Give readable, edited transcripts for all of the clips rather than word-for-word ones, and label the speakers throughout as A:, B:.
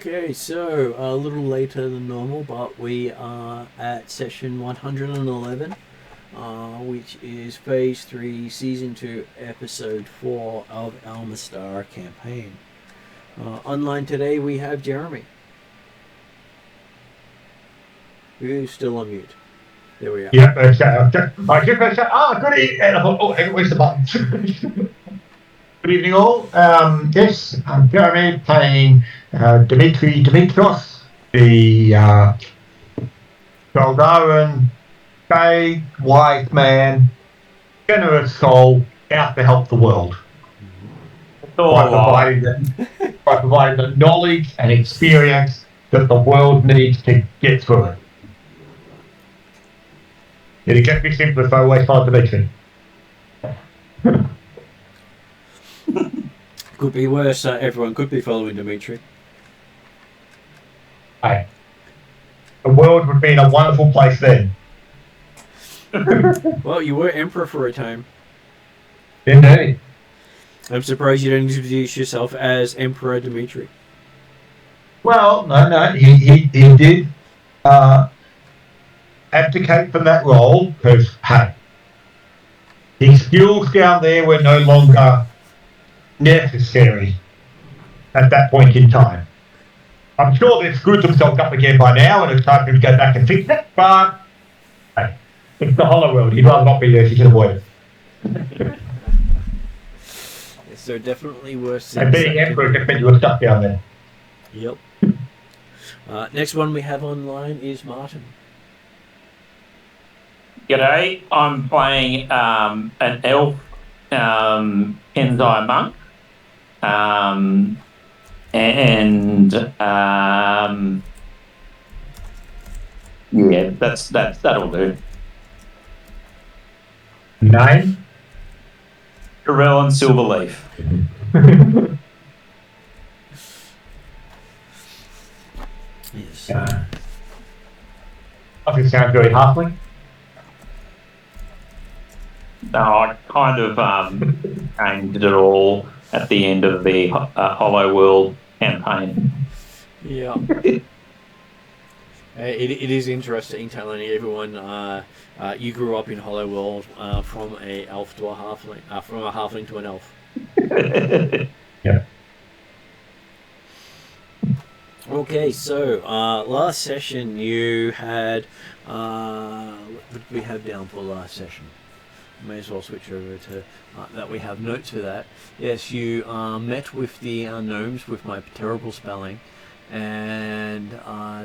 A: Okay, so a little later than normal, but we are at session 111, which is Phase 3, Season 2, Episode 4 of our Mystara campaign. Online today we have Jeremy, who's still on mute. There we are.
B: Yeah, okay. I just say, good evening. And I thought, where's the button? Good evening, all. Yes, I'm Jeremy playing Dimitros, the Goldaran, gay, wise man, generous soul, out to help the world. By providing the knowledge and experience that the world needs to get through it. It'll just be simple if I always find Dimitri.
A: Could be worse. Everyone could be following Dimitri.
B: Hey, the world would be in a wonderful place then.
A: Well, you were Emperor for a time.
B: Indeed.
A: I'm surprised you didn't introduce yourself as Emperor Dimitri.
B: Well, no, he did abdicate from that role because, hey, his skills down there were no longer necessary at that point in time. I'm sure they've screwed themselves up again by now and it's time for him to go back and fix it, but hey, it's the hollow world. He'd rather not be there if he can avoid it.
A: So definitely worse.
B: And being Emperor just meant you were stuck down there.
A: Yep. Next one we have online is Martin.
C: G'day, I'm playing an elf Kenzai monk. Yeah, that'll do.
B: Name?
C: Corel and Silverleaf.
A: Yes.
B: Doesn't sound very halfling.
C: No, I kind of changed it all at the end of the Hollow World campaign.
A: Yeah. It is interesting telling everyone you grew up in Hollow World from a elf to a halfling, from a halfling to an elf.
B: Yeah.
A: Okay, so last session you had what did we have down for last session? May as well switch over to that. We have notes for that. Yes, you met with the gnomes with my terrible spelling, and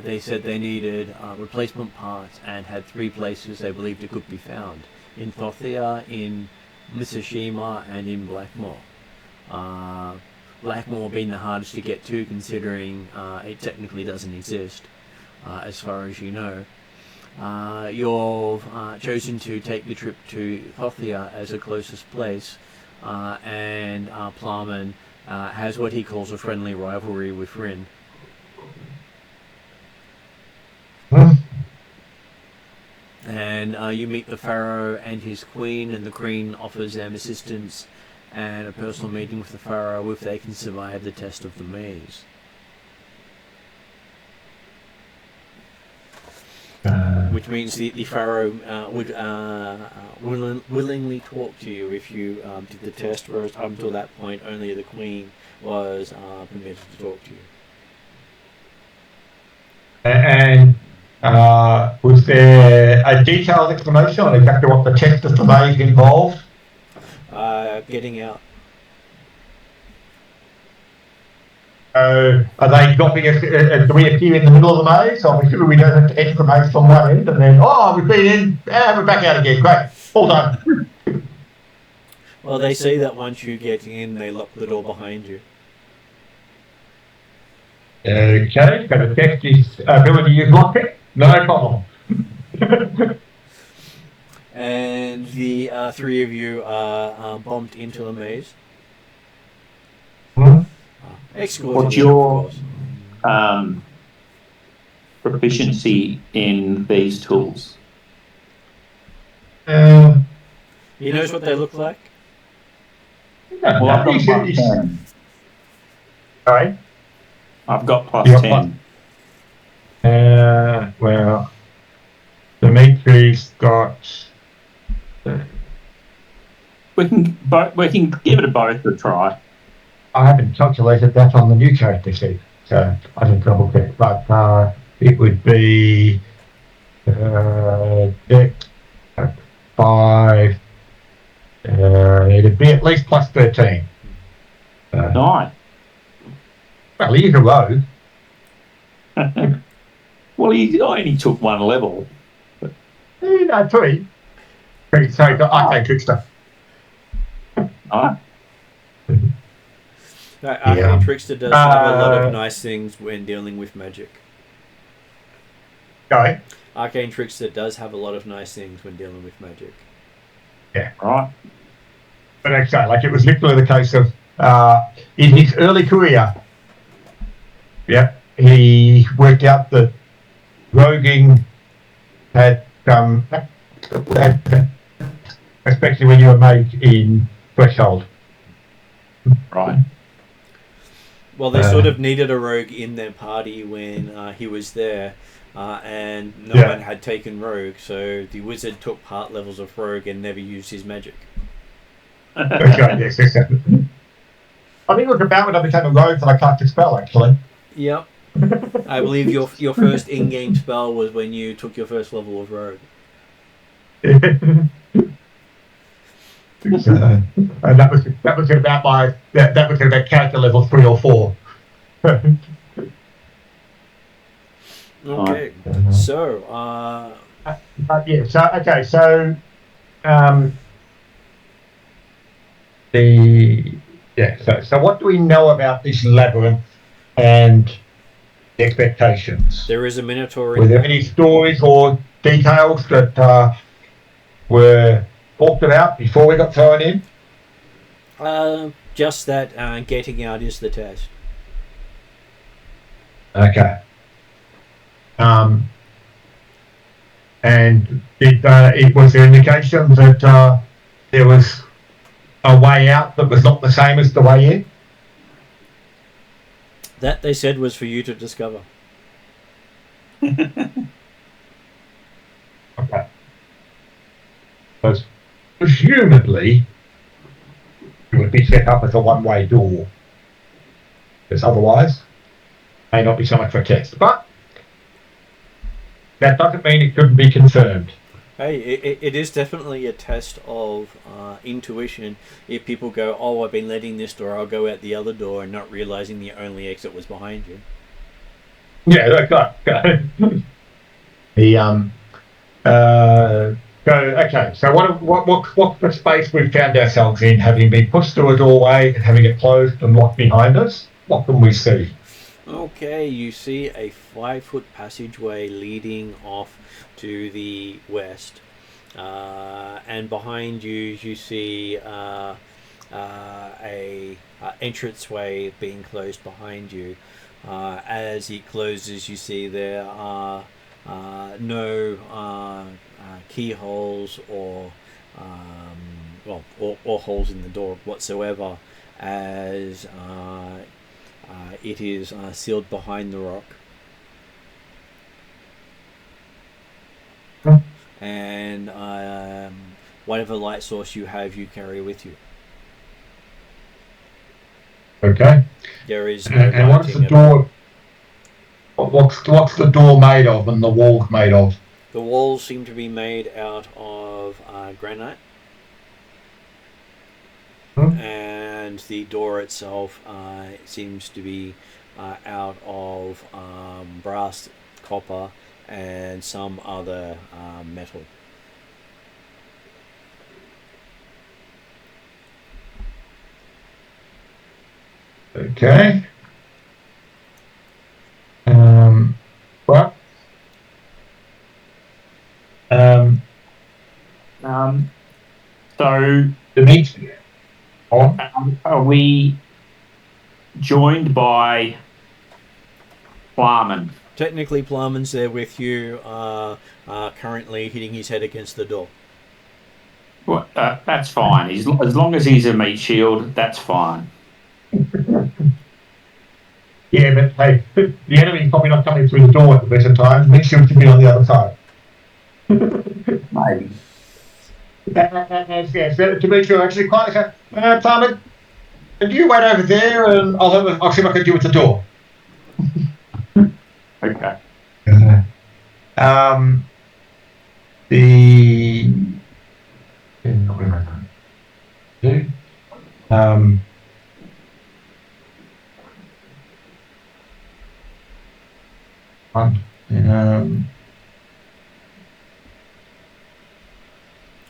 A: they said they needed replacement parts and had 3 places they believed it could be found: in Thothia, in Mitsushima, and in Blackmore. Blackmore being the hardest to get to, considering it technically doesn't exist, as far as you know. You've chosen to take the trip to Thothia as the closest place, and Plowman has what he calls a friendly rivalry with Rin. And you meet the Pharaoh and his queen, and the queen offers them assistance and a personal meeting with the Pharaoh if they can survive the test of the maze. Which means the Pharaoh would willingly talk to you if you did the test, whereas up until that point only the Queen was permitted to talk to you.
B: And was there a detailed explanation on exactly what the test of the maze involved?
A: Getting out.
B: Are they dropping us? Do we appear in the middle of the maze? So I'm assuming we don't have to enter the maze from one end and then, we've been in, we're back out again. Great. All done.
A: Well, they say that once you get in, they lock the door behind you.
B: Okay, so the test is ability to use lockpick. No problem.
A: And the 3 of you are bumped into the maze.
C: What's your proficiency in these tools?
A: He knows what they look like?
C: Well, I've got +10.
B: Sorry?
C: I've got plus
B: You got
C: 10.
B: Well, Dimitri's got.
C: We can give it both a try.
B: I haven't calculated that on the new character sheet, so I didn't double check. But it would be Dex 5. It'd be at least plus 13.
C: Nice.
B: Well, he's a rogue.
C: Well, he only took one level.
B: No, 3. Sorry, arcane trickster.
C: Nice.
A: Arcane Trickster does have a lot of nice things when dealing with magic.
B: Go.
A: Arcane Trickster does have a lot of nice things when dealing with magic.
B: Yeah.
C: Right.
B: But actually, like, it was literally the case of in his early career, he worked out that roguing had especially when you were made in Threshold.
C: Right.
A: Well, they sort of needed a rogue in their party when he was there, and no one had taken rogue, so the wizard took part levels of rogue and never used his magic.
B: Okay, yes. I think it was about when I became a rogue that I cast a spell, actually.
A: Yep. I believe your first in-game spell was when you took your first level of rogue.
B: And that was about character level 3 or 4.
A: Okay, so
B: so what do we know about this labyrinth and the expectations?
A: there is a Minotaur.
B: Were there any stories or details that were talked about before we got thrown in?
A: Just that getting out is the test.
B: Okay. And was there indication that there was a way out that was not the same as the way in?
A: That, they said, was for you to discover.
B: Okay. Because presumably it would be set up as a one-way door. Because otherwise, it may not be so much for a test. But that doesn't mean it couldn't be confirmed.
A: Hey, it is definitely a test of intuition. If people go, oh, I've been letting this door, I'll go out the other door, and not realizing the only exit was behind you.
B: Yeah, okay. So what's the space we've found ourselves in, having been pushed through a doorway and having it closed and locked behind us? What can we see?
A: Okay, you see a 5-foot passageway leading off to the west, and behind you see a entranceway being closed behind you. As it closes, you see there are no keyholes or holes in the door whatsoever, as it is sealed behind the rock. And whatever light source you have, you carry with you.
B: Okay.
A: There is no
B: and what's the door? What's the door made of, and the walls made of?
A: The walls seem to be made out of granite, and the door itself seems to be out of brass, copper, and some other metal.
B: Okay. What?
C: So,
B: Dimitri,
C: are we joined by Plarman?
A: Technically, Plarman's there with you, currently hitting his head against the door.
C: Well, that's fine. As long as he's a meat shield, that's fine.
B: Yeah, but hey, the enemy's probably not coming through the door at the best of times. Make sure to be on the other side.
C: Maybe.
B: Yes, to make sure, actually, quite Simon, and you wait over there, and I'll see what I can do with the door.
C: Okay.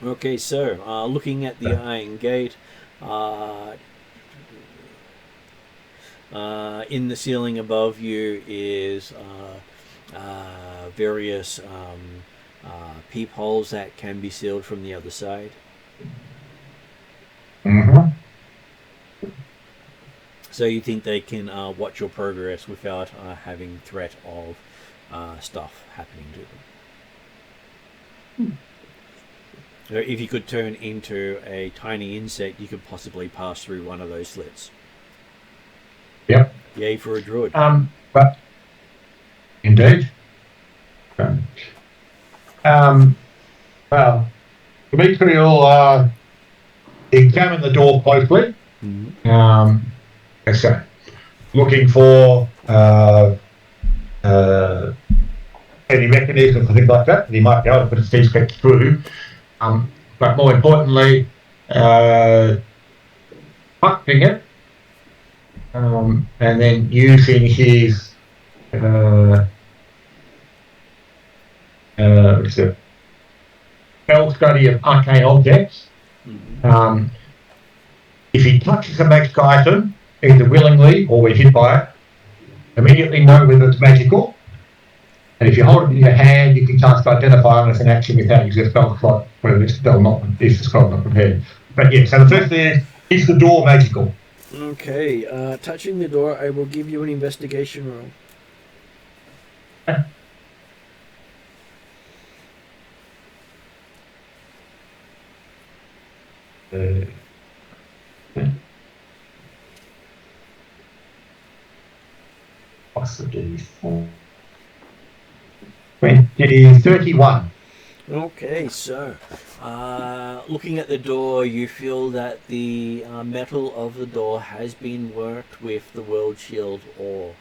A: Okay, so looking at the Iron Gate, in the ceiling above you is various peepholes that can be sealed from the other side.
B: Mm-hmm.
A: So you think they can watch your progress without having threat of stuff happening to them. So if you could turn into a tiny insect, you could possibly pass through one of those slits.
B: Yep.
A: Yay for a druid.
B: But indeed. Well, Dimitri will examine the door closely.
A: Mm-hmm.
B: So looking for any mechanisms and things like that he might be able to put his teeth back through. But more importantly, functioning it, and then using his spell study of arcane objects.
A: Mm-hmm.
B: If he touches a magic item, either willingly or when hit by it, immediately know whether it's magical. And if you hold it in your hand, you can chance to identify it as an action without using a spell slot, whether it's spell not, if the spell not prepared. But yeah, so the first thing is the door magical?
A: Okay, touching the door, I will give you an investigation roll.
B: Possibly 31.
A: Okay, so looking at the door, you feel that the metal of the door has been worked with the World Shield ore.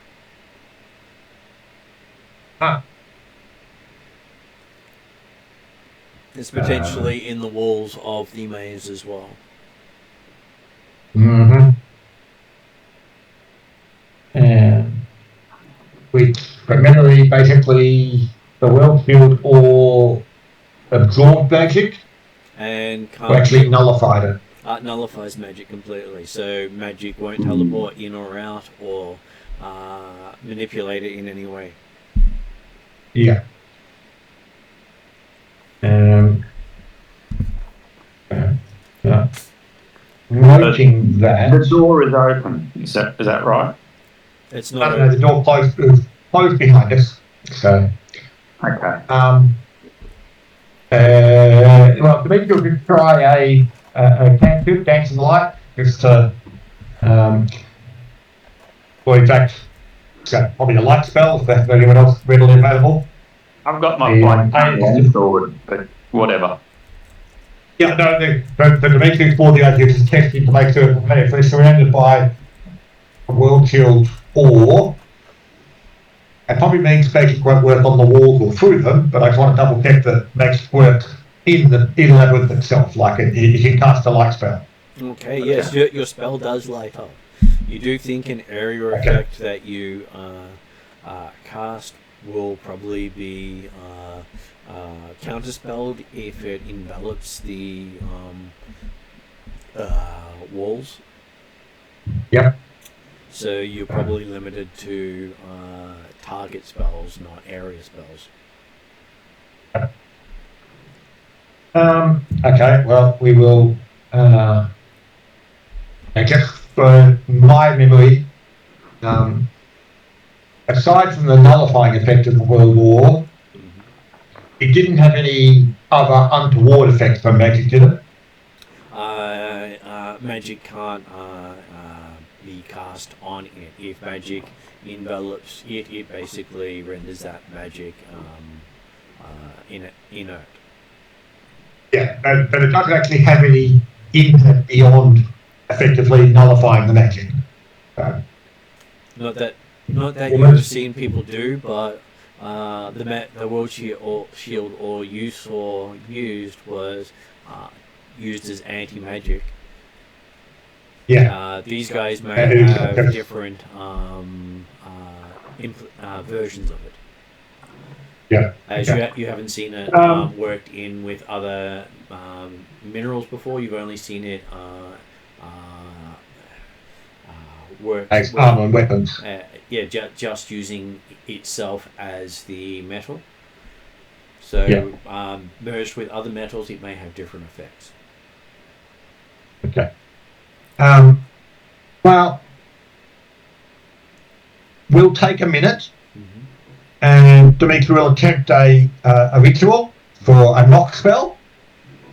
A: It's potentially in the walls of the maze as well.
B: Mm-hmm. Which primarily, basically, the World Shield or absorbed magic,
A: And
B: or actually nullified it.
A: Nullifies magic completely, so magic won't teleport in or out or manipulate it in any way.
B: Yeah. Noting that
C: The door is open. Is that right?
A: It's
B: I
A: not.
B: don't know, the door closed behind us. So
C: Okay.
B: well, Dimitri could try a cantrip, dancing light, just to or in fact, so probably a light spell if there's anyone else readily available.
C: I've got my blind sword, but whatever.
B: Yeah, no, the Dimitri for the idea is testing to make certain if they're surrounded by a World Shield ore, it probably means magic won't work on the walls or through them, but I just want to double check that magic works in the labyrinth itself, like you can cast a light spell.
A: Okay, yes, your spell does light up. You do think an area effect that you cast will probably be counterspelled if it envelops the walls.
B: Yep.
A: So you're probably limited to target spells, not area spells.
B: Okay, well, we will, just for my memory, aside from the nullifying effect of the World War, it didn't have any other untoward effects from magic, did it?
A: Magic can't be cast on it. If magic envelops it, it basically renders that magic inert.
B: Yeah, but it doesn't actually have any impact beyond effectively nullifying the magic.
A: Not that you've seen people do, but the world shield or you saw used was used as anti-magic.
B: Yeah.
A: These guys may have different versions of it.
B: Yeah.
A: As
B: Okay.
A: you haven't seen it worked in with other minerals before. You've only seen it work
B: As armor and weapons.
A: just using itself as the metal. So merged with other metals, it may have different effects.
B: Okay. Well, we'll take a minute, and Dimitri will attempt a ritual for a knock spell,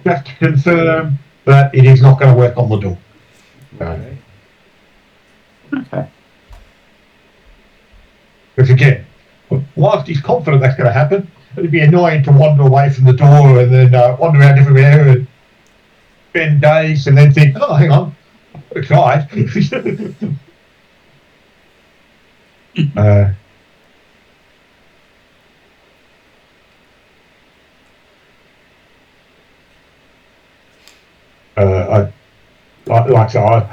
B: just to confirm that it is not going to work on the door.
A: Okay.
C: Okay.
B: Because again, whilst he's confident that's going to happen, it'd be annoying to wander away from the door and then wander around everywhere and spend days and then think, oh, hang on, I tried.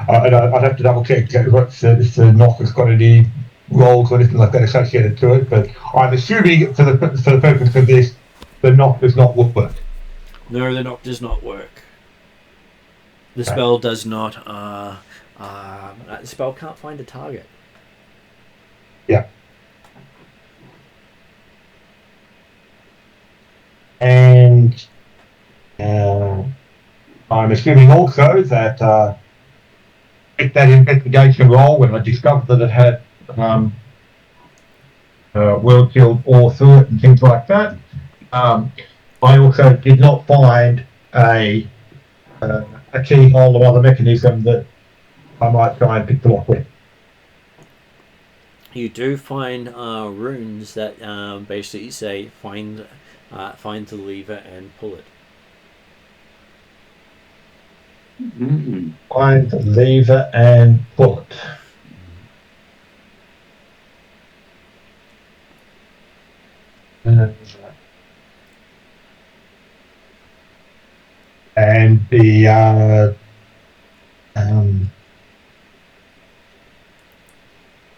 B: I'd have to double check if the knock has got any rolls or anything like that associated to it, but I'm assuming for the purpose of this, the knock does not work.
A: No, the knock does not work. The spell does not. The spell can't find a target.
B: Yeah. And I'm assuming also that with that investigation roll, when I discovered that it had world guild ore through it and things like that, I also did not find a keyhole or other mechanism that I might try and pick the lock with.
A: You do find runes that basically say find the lever and pull it.
B: Find the lever and pull it. And the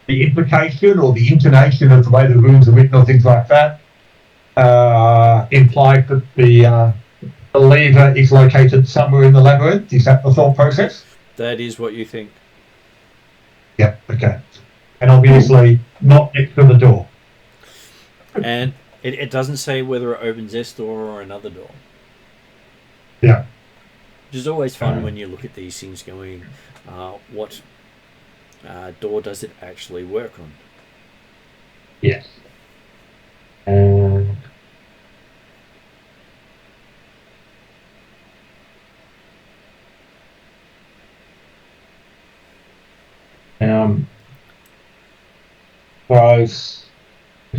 B: implication or the intonation of the way the runes are written or things like that implied that the lever is located somewhere in the labyrinth. Is that the thought process?
A: That is what you think.
B: Yep, okay. And obviously not next to the door.
A: And it doesn't say whether it opens this door or another door.
B: Yeah.
A: Which is always fun when you look at these things going, what door does it actually work on?
B: Yes.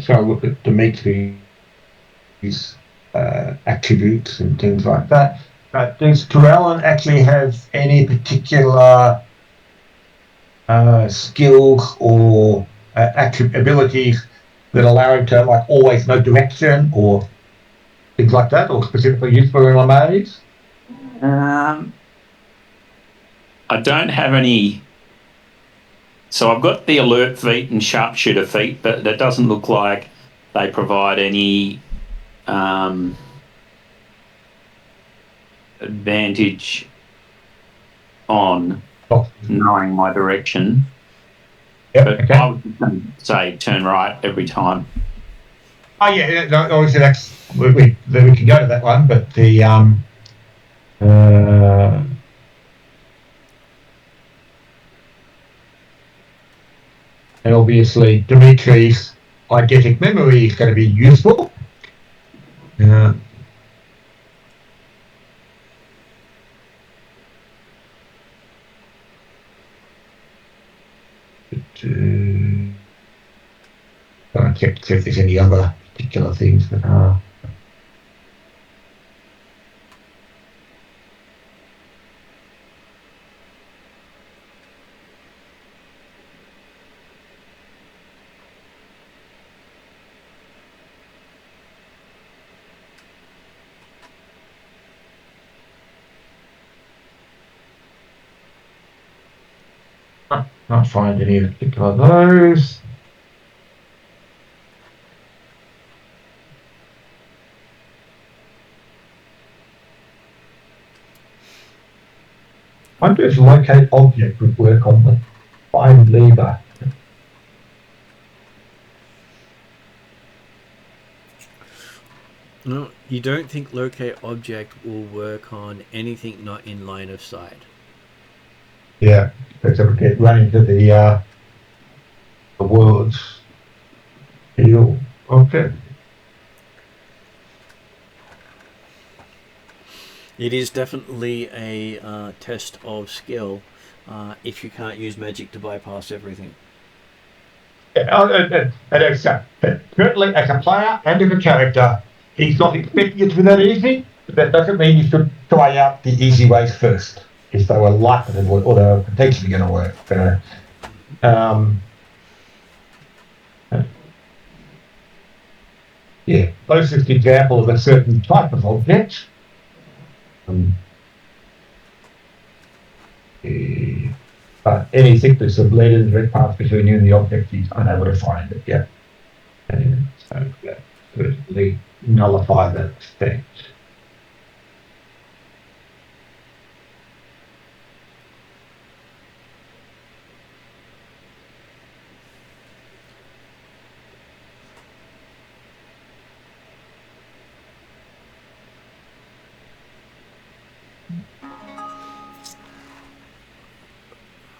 B: So I look at Dimitri's attributes and things like that. Does Drellin actually have any particular skills or abilities that allow him to like always know direction or things like that, or specifically useful in Lombardies?
C: I don't have any. So I've got the alert feat and sharpshooter feat, but that doesn't look like they provide any advantage on knowing my direction.
B: Yep,
C: But
B: okay.
C: I was just going to say turn right every time.
B: Oh yeah, no, obviously that's we can go to that one, but the and obviously Dimitri's eidetic memory is going to be useful. check to see if there's any other particular things that are. Not find any particular of those. I wonder if locate object would work on the find lever.
A: No, you don't think locate object will work on anything not in line of sight?
B: Yeah, because it would get run into the world's field object.
A: It is definitely a test of skill if you can't use magic to bypass everything.
B: Yeah, certainly as a player and as a character, he's not expecting it to be that easy, but that doesn't mean you should try out the easy ways first, if they were likely to work, or they were potentially going to work. Yeah, closest example of a certain type of object. But anything that's a blade in the direct path between you and the object, he's unable to find it. Yeah. And so that certainly nullify that effect.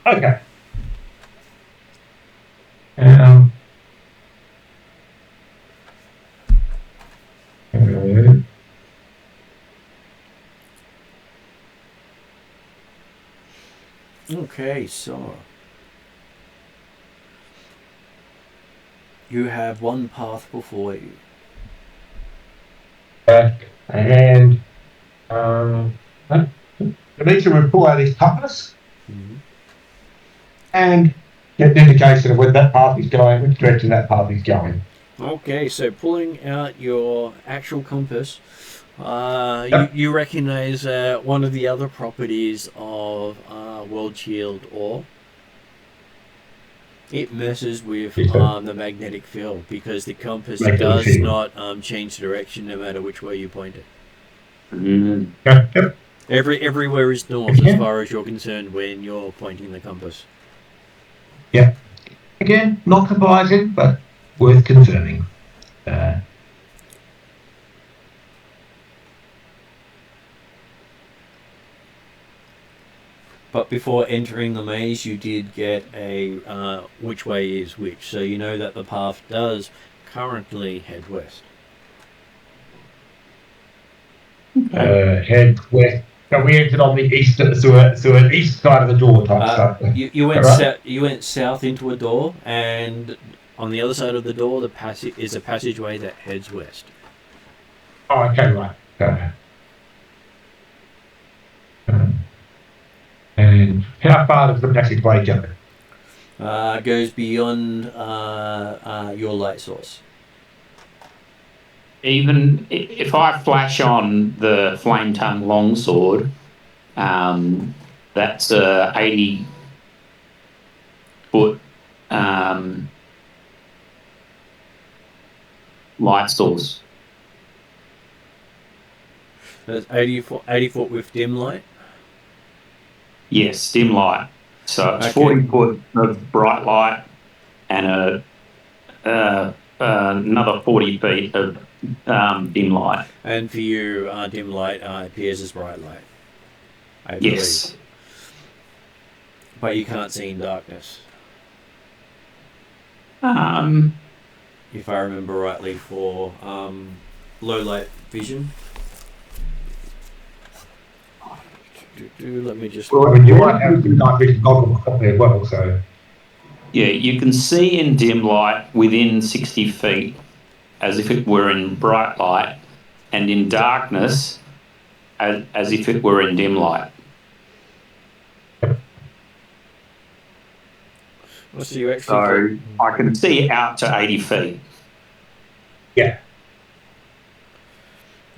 B: Okay.
A: Okay, so you have one path before you.
B: And Demetra would pull out his compass and get an indication of where that path is going, which direction that path is going.
A: Okay, so pulling out your actual compass, you recognize one of the other properties of World Shield ore. It messes with the magnetic field because the compass does not change direction no matter which way you point it.
B: Yep.
A: Everywhere is north as far as you're concerned when you're pointing the compass.
B: Yeah. Again, not surprising, but worth confirming.
A: But before entering the maze, you did get a which way is which, so you know that the path does currently head west.
B: Head west. So we entered on the east, so an east side of the door type stuff.
A: You went you went south into a door, and on the other side of the door, the passage is a passageway that heads west.
B: Oh, okay, right. And how far does the passageway go?
A: Goes beyond your light source.
C: Even if I flash on the flame tongue longsword, that's a 80-foot light source.
A: That's 80 foot with dim light?
C: Yes, dim light. So it's
A: Okay.
C: 40 foot of bright light and another 40 feet of dim light.
A: And for you, dim light appears as bright light. I
C: Yes.
A: believe. But you can't see in darkness. If I remember rightly, for low light vision. Let me just.
B: Well, I mean, you might have some night vision goggles up there as well, so.
C: Yeah, you can see in dim light within 60 feet as if it were in bright light, and in darkness as if it were in dim light.
A: So you actually
C: So I can see out to 80 feet.
B: Yeah.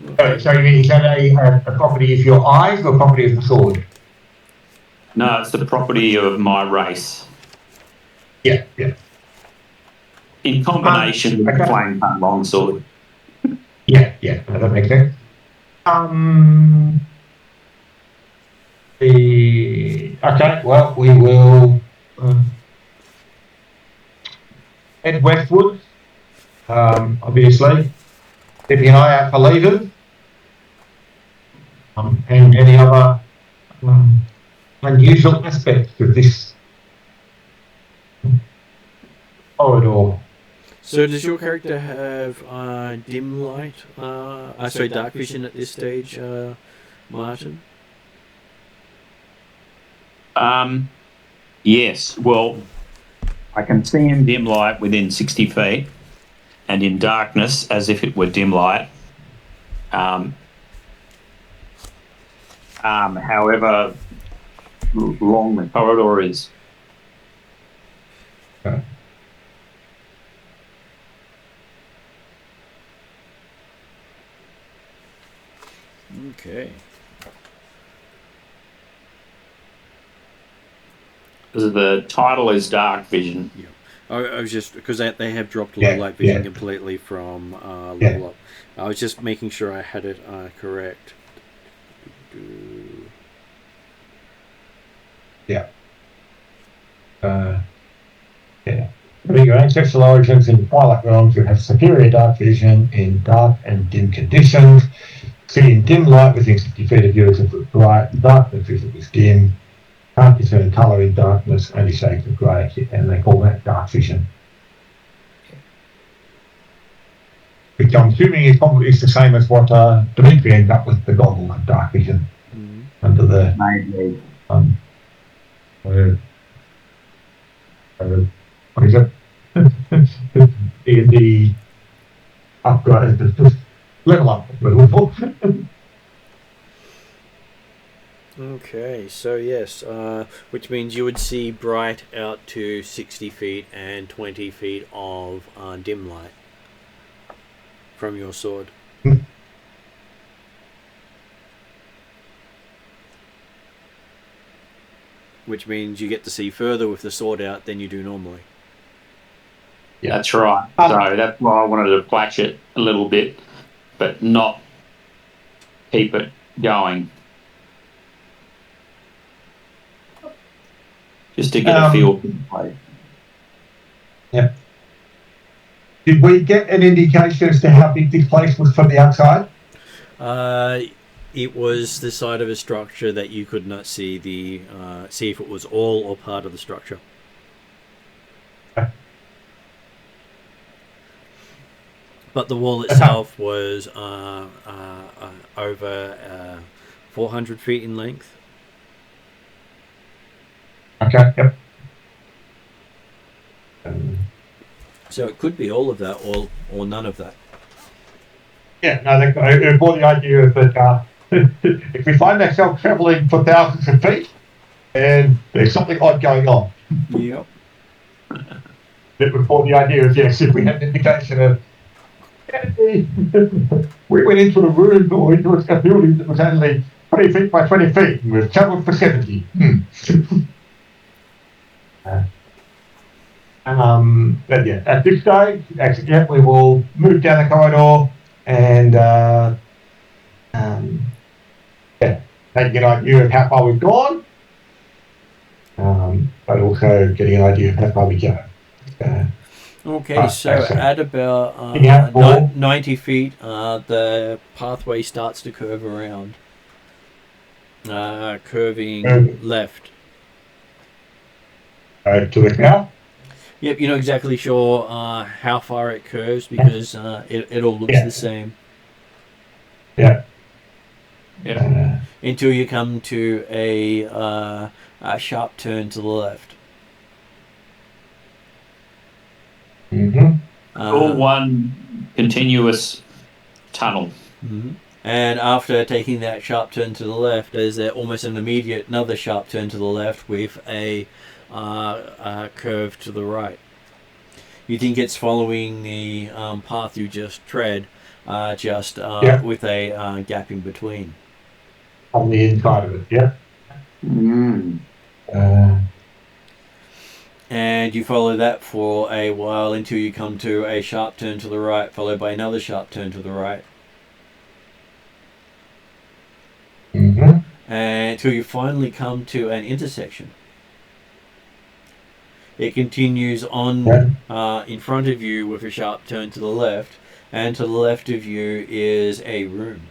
A: Okay.
B: So is that a property of your eyes or property of the sword?
C: No, it's the property of my race.
B: Yeah, yeah.
C: In combination with the flame cut longsword.
B: Yeah, yeah, no, that makes sense. Okay, well, we will head westwards, obviously, keeping an eye out for levers and any other unusual aspects of this corridor.
A: So does your character have dim light? Sorry, dark vision at this stage, Martin?
C: Yes, well, I can see in dim light within 60 feet, and in darkness as if it were dim light. However long the corridor is.
B: Okay.
A: Okay.
C: Because the title is Dark Vision.
A: Yeah. I was just because they have dropped low light vision completely from level up. I was just making sure I had it correct.
B: Yeah. Yeah. Your ancestral origins in twilight realms, you have superior dark vision in dark and dim conditions. See in dim light within 60 feet of you as if it was bright, darkness if it was dim. Can't discern colour in darkness, only shades of grey, and they call that dark vision. Which I'm assuming is the same as what Dimitri ended up with, the goggle of dark vision under the what is it? the upgrade, the level up.
A: Okay, so yes, which means you would see bright out to 60 feet and 20 feet of dim light from your sword. Which means you get to see further with the sword out than you do normally.
C: Yeah, that's right. So that's why I wanted to flash it a little bit, but not keep it going. Just to get a feel for the place.
B: Yeah. Did we get an indication as to how big this place was from the outside?
A: It was the side of a structure that you could not see see if it was all or part of the structure. But the wall itself was over 400 feet in length.
B: Okay, yep.
A: So it could be all of that or none of that.
B: Yeah, no, they brought the idea that if we find ourselves travelling for thousands of feet, and there's something odd going on.
A: Yep.
B: That would brought the idea of, yes, if we had an indication of we went into a room or into a building that was only 20 feet by 20 feet and we've travelled for 70. But yeah, at this stage, actually, yeah, we will move down the corridor and taking an idea of how far we've gone, but also getting an idea of how far we go.
A: Okay, so at about 90 feet, the pathway starts to curve around, curving left.
B: To the south?
A: Yep, you're not exactly sure how far it curves because it all looks the same.
B: Yeah.
A: Yeah. Until you come to a sharp turn to the left.
C: All one continuous tunnel.
A: And after taking that sharp turn to the left, there's almost an immediate another sharp turn to the left with a curve to the right. You think it's following the path you just tread, with a gap in between.
B: On the inside of it, yeah.
A: And you follow that for a while until you come to a sharp turn to the right, followed by another sharp turn to the right. And until you finally come to an intersection. It continues on in front of you with a sharp turn to the left, and to the left of you is a room.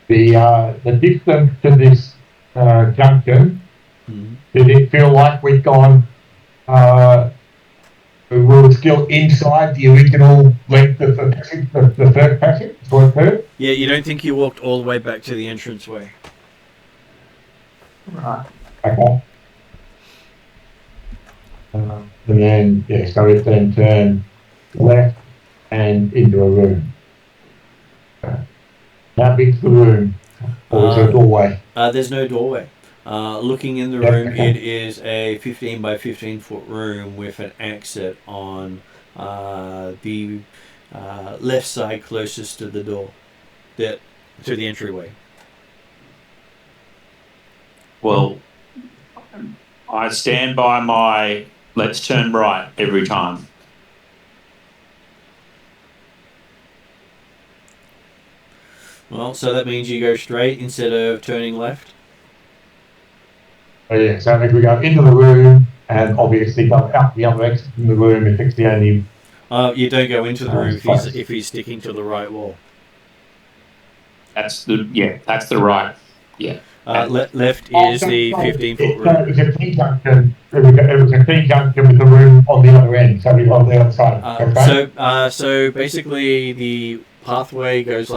B: The distance to this junction, did it feel like we'd gone, we were still inside the original length of the passage, the first passage?
A: Yeah, you don't think you walked all the way back to the entranceway.
C: Right.
B: Okay. And then, so it then turned left and into a room. How big's the room? Or is there a doorway?
A: There's no doorway. Looking in the room, it is a 15 by 15 foot room with an exit on the left side closest to the door, to the entryway.
C: Well, I stand by my let's turn right every time.
A: Well, so that means you go straight instead of turning left?
B: So I think we go into the room and obviously go out the other exit from the room if it's the only...
A: You don't go into the room if he's sticking to the right wall.
C: That's the right. Yeah.
A: Left is the 15-foot room.
B: It was a T-junction. It was a T-junction with the room on the other end, so we on the other side.
A: So basically the pathway goes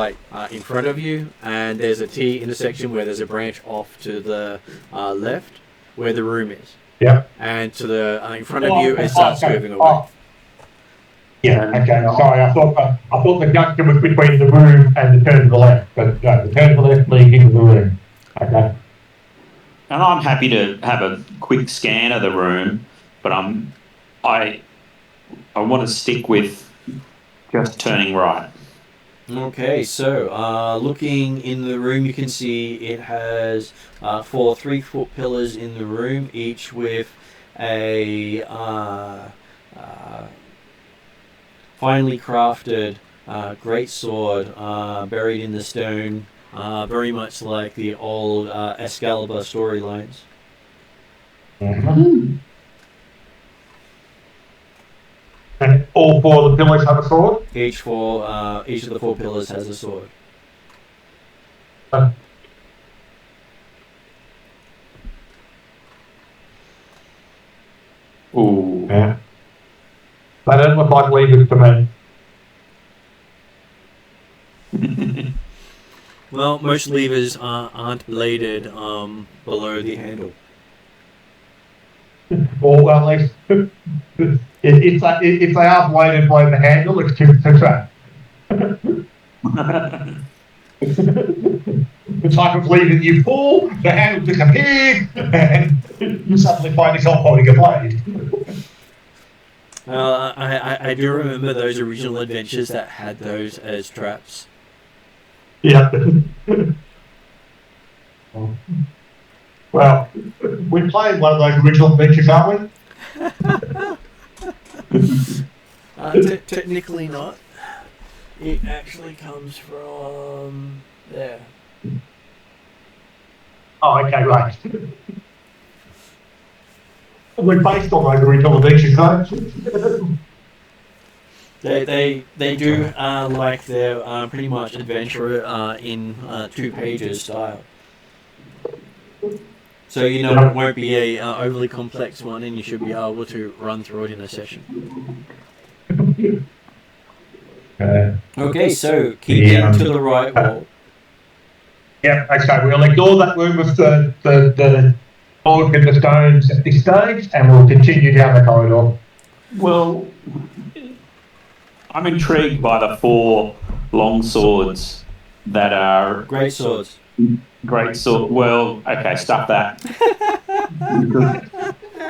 A: in front of you, and there's a T intersection where there's a branch off to the left where the room is.
B: Yeah.
A: And to the in front of you, it starts moving away.
B: Yeah. Okay. Sorry, I thought the junction was between the room and the turn to the left, but the turn to the left leads into the room. Okay.
C: And I'm happy to have a quick scan of the room, but I want to stick with just turning right.
A: Okay, so looking in the room, you can see it has 4 3-foot pillars in the room, each with a finely crafted great sword buried in the stone, very much like the old Excalibur storylines.
B: And all 4 of the pillars have a sword?
A: Each of the 4 pillars has a sword.
C: Ooh.
B: Yeah. They don't look like levers to me.
A: Well, most levers aren't bladed below the handle.
B: Or at least, if they are bladed below the handle, it's too trap. The type of lever you pull, the handle disappears, and you suddenly find yourself holding a blade.
A: I do remember those original adventures that had those as traps.
B: Yeah. Well, we played one of those original adventures, aren't we?
A: Technically not. It actually comes from there.
B: Oh, okay, right. We're based on those original adventures, though.
A: They do like their pretty much adventure in 2 pages style. So it won't be a overly complex one, and you should be able to run through it in a session. Okay, so keep to the right wall.
B: Yeah, okay, we'll ignore that room with the Look at the stones at this stage, and we'll continue down the corridor.
C: Well, I'm intrigued by the 4 long swords that are
A: Great swords.
C: great sword. Well, okay, stuff that.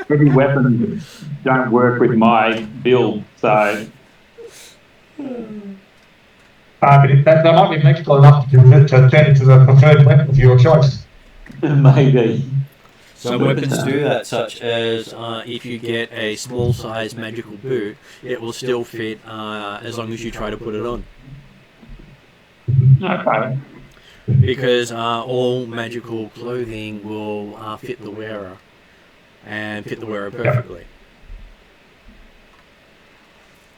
C: Heavy weapons don't work with my build, so
B: But they might be magical enough to turn into the preferred weapon of your choice.
C: maybe.
A: Some weapons do that, such as if you get a small size magical boot, it will still fit as long as you try to put it on.
C: Okay.
A: Because all magical clothing will fit the wearer, and fit the wearer perfectly.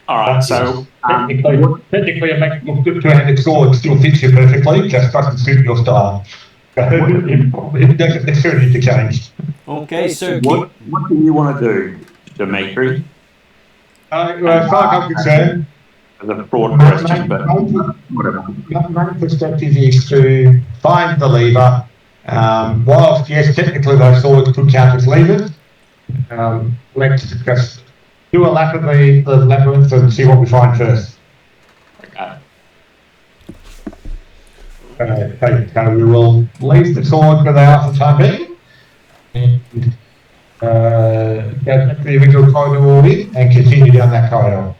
C: All right. So
B: Technically, a magical two-handed sword still fits you perfectly, just doesn't suit your style. It doesn't necessarily need to change.
A: Okay, so
C: what do you want to do, Dimitri?
B: As far as I'm concerned,
C: As a broad question, but whatever.
B: my main perspective is to find the lever. Whilst, yes, technically those swords could count as levers, let's just do a lap of the labyrinth and see what we find first. So we will leave the sword for the time being and go back to the original corridor we're in and continue down that corridor.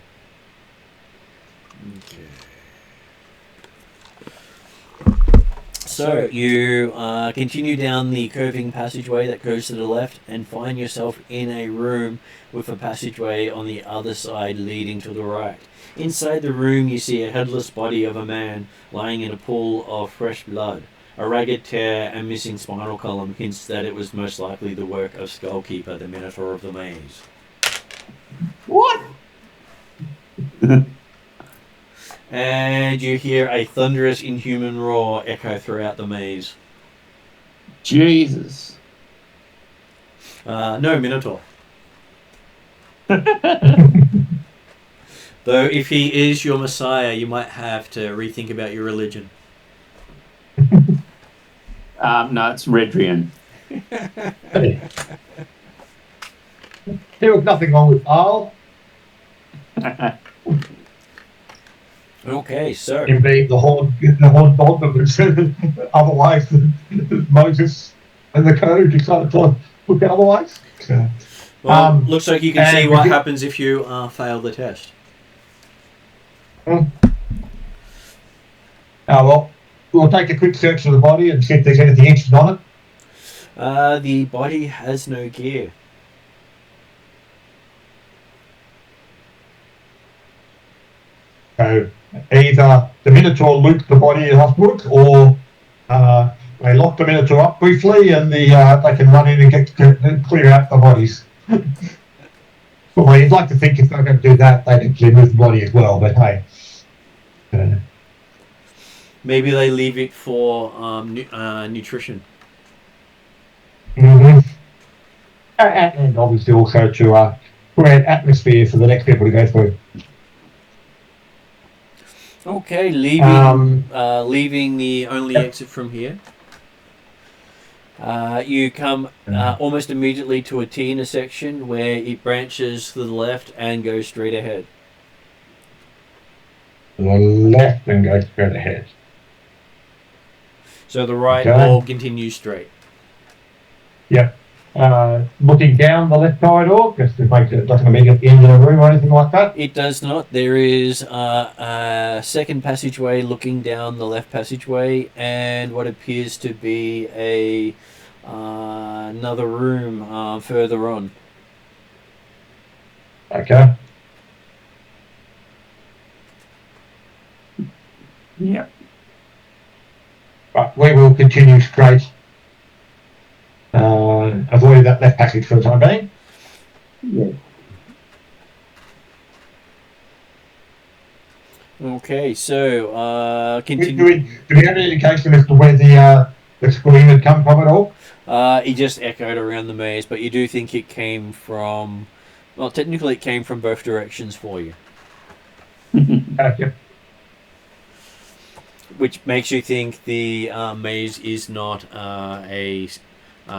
A: So you continue down the curving passageway that goes to the left and find yourself in a room with a passageway on the other side leading to the right. Inside the room you see a headless body of a man lying in a pool of fresh blood. A ragged tear and missing spinal column hints that it was most likely the work of Skullkeeper, the Minotaur of the maze.
C: What?
A: And you hear a thunderous inhuman roar echo throughout the maze.
C: Jesus.
A: No, Minotaur. Though if he is your messiah, you might have to rethink about your religion.
C: No, it's Redrian.
B: There was nothing wrong with Arl.
A: Okay, so
B: Indeed, the horn god that was otherwise Moses and the code decided to look otherwise. So,
A: well, looks like you can see
B: and
A: what happens if you fail the test.
B: Well, we'll take a quick search of the body and see if there's anything interesting on it.
A: The body has no gear.
B: So either the Minotaur looped the body afterwards, or they lock the Minotaur up briefly and they can run in and clear out the bodies. Well, you'd like to think if they're going to do that, they'd actually move the body as well, but hey.
A: Maybe they leave it for nutrition.
B: Mm-hmm. And obviously also to create atmosphere for the next people to go through.
A: Okay, leaving the only exit from here. You come almost immediately to a T intersection where it branches to the left and goes straight ahead.
B: To the left and go straight ahead.
A: So the right
B: Okay.
A: all continues straight.
B: Yep. Looking down the left corridor, just to make it doesn't make it at the end of the room or anything like that.
A: It does not. There is a second passageway looking down the left passageway and what appears to be another room further on.
B: Okay.
C: Yeah.
B: Right, we will continue straight. Avoid that left passage for the time being.
C: Yeah.
A: Okay, so
B: Do
A: continue.
B: we have any indication as to where the scream had come from at all?
A: He just echoed around the maze, but you do think it came from... Well, technically it came from both directions for you.
B: Okay.
A: Which makes you think the maze is not a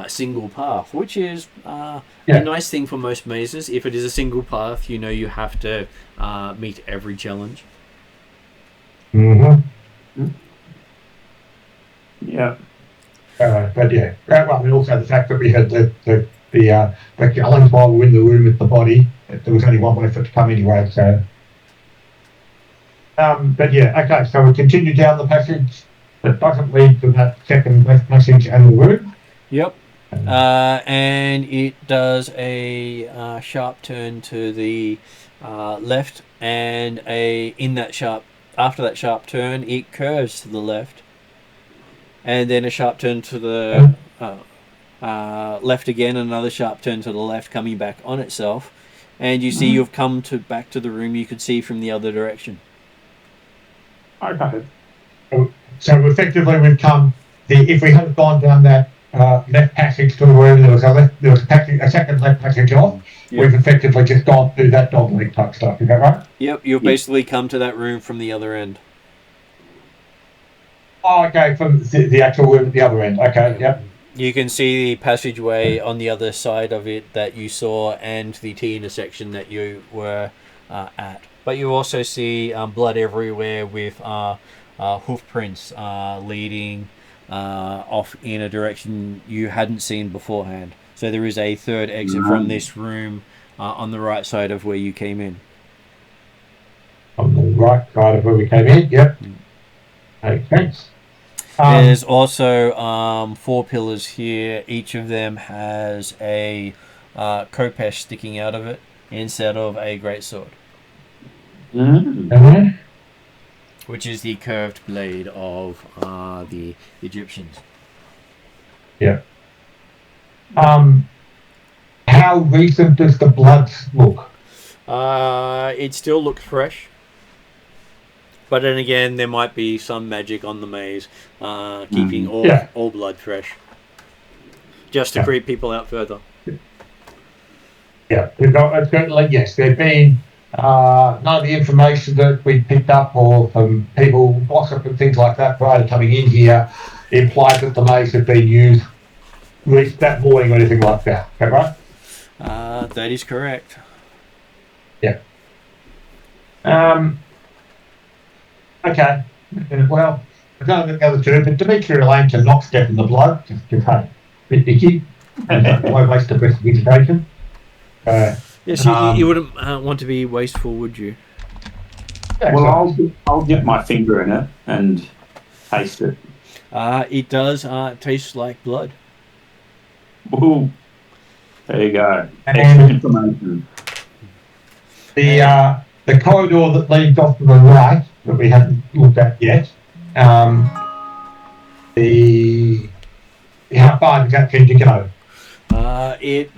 A: single path, which is a
B: Yeah.
A: nice thing for most mazes. If it is a single path, you know you have to meet every challenge.
B: Mm-hmm.
C: Yeah.
B: But yeah, well, and also the fact that we had the challenge while we were in the room with the body. There was only one way for it to come anyway. So, but yeah, okay. So we continue down the passage that doesn't lead to that second left passage and the room.
A: Yep. And it does a sharp turn to the left, and after that sharp turn, it curves to the left, and then a sharp turn to the left again, another sharp turn to the left, coming back on itself, and you see you've come back to the room you could see from the other direction.
C: Okay.
B: So effectively, we've come. If we hadn't gone down that left passage to the room, there was a second left passage off.
A: Yep.
B: We've effectively just gone through that dog leg type stuff. Is that right?
A: Yep, you've basically come to that room from the other end.
B: Oh, okay. From the actual room at the other end. Okay. Yep.
A: You can see the passageway on the other side of it that you saw, and the T intersection that you were at. But you also see blood everywhere, with hoof prints leading off in a direction you hadn't seen beforehand. So there is a third exit from this room on the right side of where you came in.
B: On the right side of where we came in. Yep. Makes sense.
A: There's also 4 pillars here. Each of them has a khopesh sticking out of it instead of a greatsword, which is the curved blade of the Egyptians.
B: Yeah. How recent does the blood look?
A: It still looks fresh. But then again, there might be some magic on the maze, keeping all blood fresh, just to creep people out further.
B: Yeah, certainly, yes. There've been none of the information that we picked up, or from people, gossip and things like that prior to coming in here, implied that the maze had been used at least that morning or anything like that. Is that right?
A: That is correct.
B: Yeah. Okay. Well, I don't know the other two, but Dimitri Elaine to not step in the blood, just hey, a bit icky. Why waste the rest of the education?
A: Yes, you wouldn't want to be wasteful, would you?
B: Yeah,
C: Well, I'll dip my finger in it and taste it.
A: It does taste like blood.
C: Ooh. There you go.
B: And
C: Extra information.
B: the corridor that leads off to the right, that we haven't looked at yet, how far does that tend to go?
A: It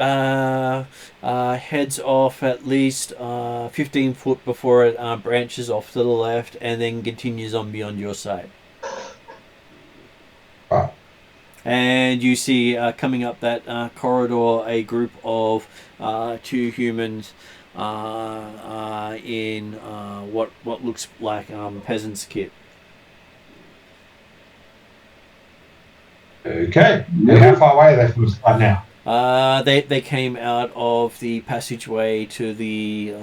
A: heads off at least 15 foot before it branches off to the left, and then continues on beyond your sight.
B: Right.
A: And you see coming up that corridor a group of 2 humans in what looks like peasant's kit.
B: Okay. And how far away are they from us right now?
A: They came out of the passageway to the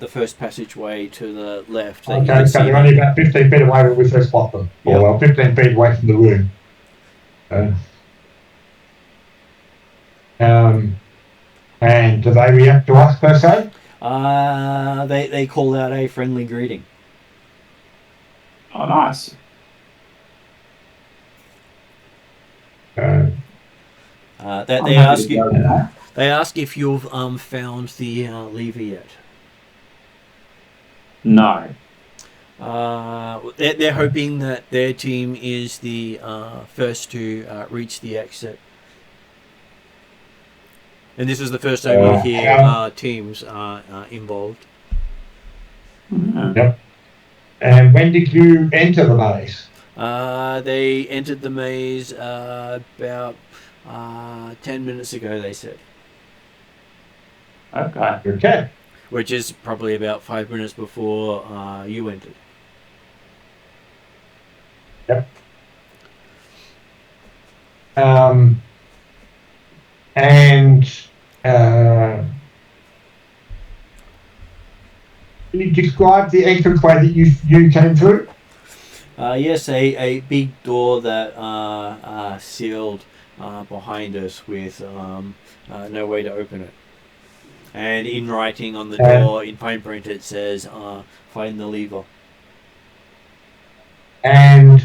A: first passageway to the left.
B: Okay, so they're only about 15 feet away when we first spot them.
A: Yep.
B: Or well, 15 feet away from the room. And do they react to us per se?
A: They call out a friendly greeting.
C: Oh, nice.
A: They ask you. They ask if you've found the lever yet.
C: No.
A: They're hoping that their team is the first to reach the exit. And this is the first time we hear teams involved.
B: Yep. And when did you enter the maze?
A: They entered the maze about 10 minutes ago, they said.
B: Okay.
A: Which is probably about 5 minutes before you entered.
B: Yep. And can you describe the entranceway that you came through?
A: Yes, a big door that sealed behind us with no way to open it. And in writing on the door, in fine print, it says, find the lever.
B: And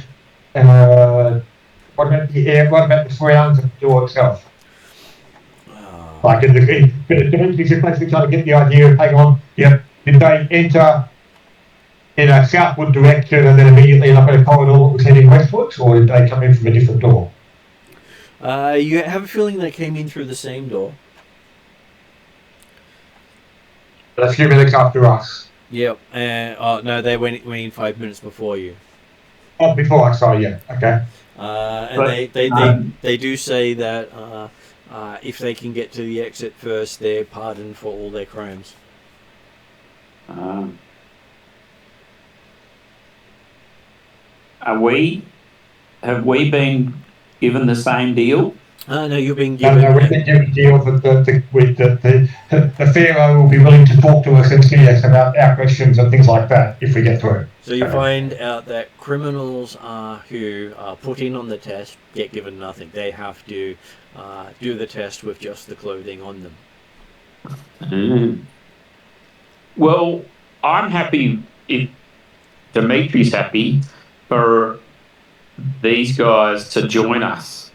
B: what about the surrounds of the door itself? Like, is just basically trying to get the idea of, hang on, did they enter in a southward direction and then immediately up in a corridor that was heading westwards, or did they come in from a different door?
A: You have a feeling they came in through the same door.
B: But a few minutes after us.
A: Yep. No, they went in 5 minutes before you.
B: Oh, before I saw you. Okay.
A: And they do say that if they can get to the exit first, they're pardoned for all their crimes.
C: Have we been given the same deal?
A: No, you're being given.
B: No, we've been given a deal that the Pharaoh will be willing to talk to us and see us about our questions and things like that if we get through.
A: So you find out that criminals who are put in on the test get given nothing. They have to do the test with just the clothing on them.
C: Mm. Well, I'm happy if Dimitri's happy for these guys to join us.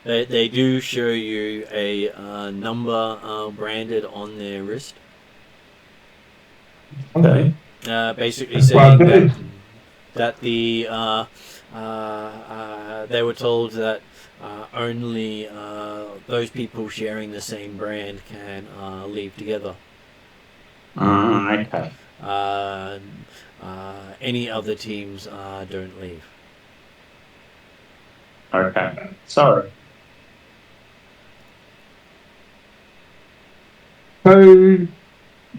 A: They do show you a number branded on their wrist.
C: Okay.
A: Basically saying that the they were told that only those people sharing the same brand can leave together.
C: Okay.
A: Any other teams don't leave.
C: Okay. Sorry.
B: So,
C: do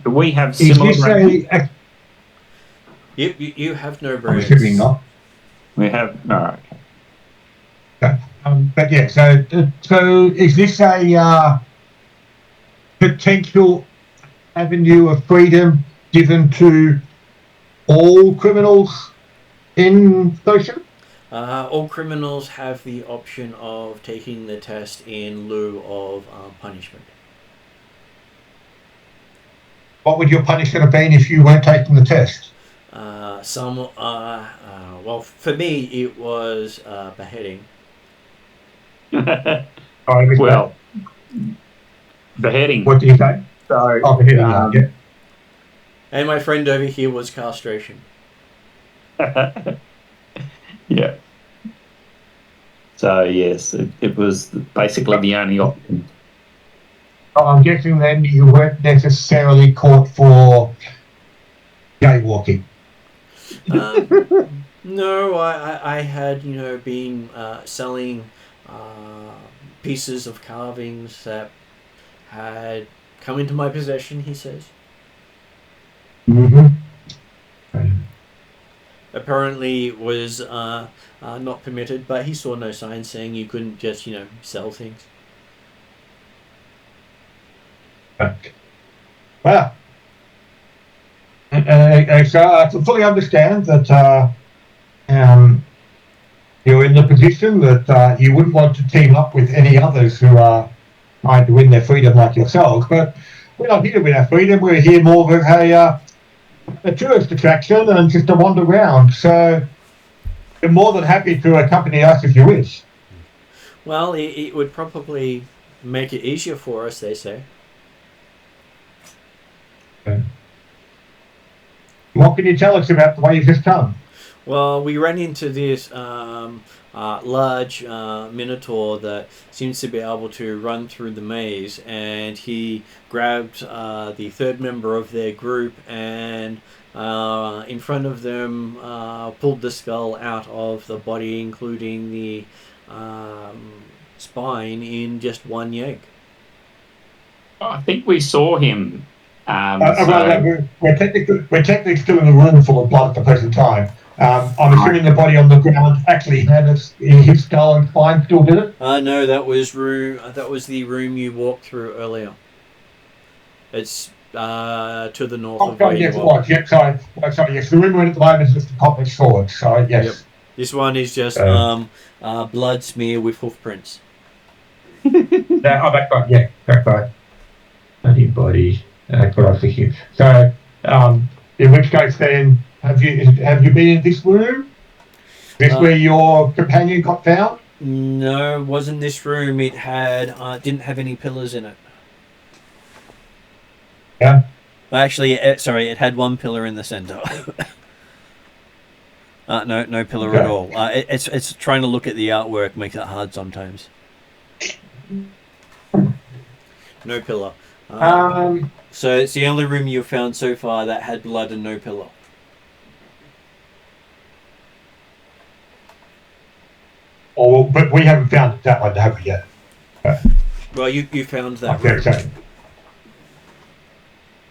C: we have
B: is
C: similar
B: this
C: brands?
A: You have no
B: I'm
A: brands.
B: assuming not.
C: We have no.
B: But yeah, so is this a potential avenue of freedom given to all criminals in Thothia?
A: All criminals have the option of taking the test in lieu of punishment.
B: What would your punishment have been if you weren't taking the test?
A: Well, for me, it was beheading.
C: Well, beheading.
B: What did you say?
C: So,
B: beheading. Yeah.
A: And my friend over here was castration.
C: Yeah. So yes, it was basically the only option.
B: I'm guessing then you weren't necessarily caught for jaywalking.
A: No, I had been selling pieces of carvings that had come into my possession. He says.
B: Mm-hmm.
A: Apparently, it was not permitted, but he saw no signs saying you couldn't just sell things.
B: Well, so I can fully understand that you're in the position that you wouldn't want to team up with any others who are trying to win their freedom like yourselves. But we're not here to win our freedom. We're here more as a tourist attraction and just to wander around. So you're more than happy to accompany us if you wish.
A: Well, it would probably make it easier for us, they say.
B: Okay. What can you tell us about the way you've just come?
A: Well, we ran into this large Minotaur that seems to be able to run through the maze, and he grabbed the third member of their group and in front of them pulled the skull out of the body, including the spine, in just one yank.
C: I think we saw him.
B: We're technically still in a room full of blood at the present time. I'm assuming the body on the ground actually had his skull and spine still did it?
A: No, that was the room you walked through earlier. It's to the north of where
B: yes,
A: you
B: it
A: are.
B: was. Yep, sorry, yes. The room we're in at the moment is just a complex sword. So yes.
A: Yep. This one is just blood smear with hoof prints.
B: That's right. Yeah, that's right. Anybody? That's what I was thinking. So, in which case, then, have you been in this room? This where your companion got found?
A: No, wasn't this room. It had didn't have any pillars in it.
B: Yeah.
A: Actually, it had one pillar in the center. No pillar at all. It's trying to look at the artwork makes it hard sometimes. No pillar. So it's the only room you've found so far that had blood and no pillar.
B: Oh, but we haven't found that one, have we yet?
A: Well, you found that
B: room.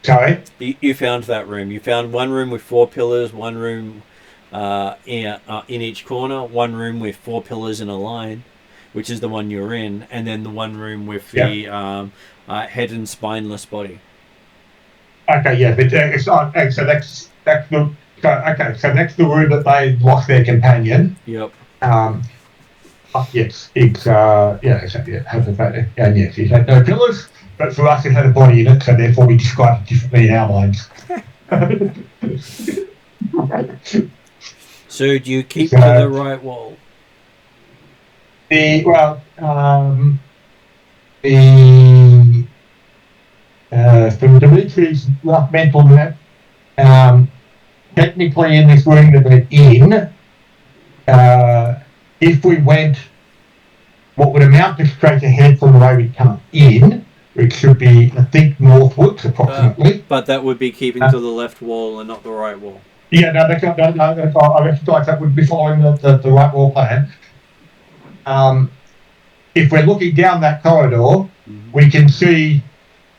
B: Sorry?
A: You found that room. You found one room with 4 pillars, one room in each corner, one room with 4 pillars in a line, which is the one you're in, and then the one room with the head and spineless body.
B: Okay, yeah, but so that's the so that's the room that they lost their companion.
A: Yep.
B: Yes, it's exactly. It has and yes, it had no pillars, but for us it had a body in it, so therefore we describe it differently in our minds.
A: So do you keep to the right wall?
B: From Dimitri's rough mental map, technically in this room that we're in, if we went what would amount to straight ahead from the way we come in, it should be, I think, northwards approximately.
A: But that would be keeping to the left wall and not the right wall.
B: Yeah, no, that's not, I recognise that would be following the right wall plan. If we're looking down that corridor, we can see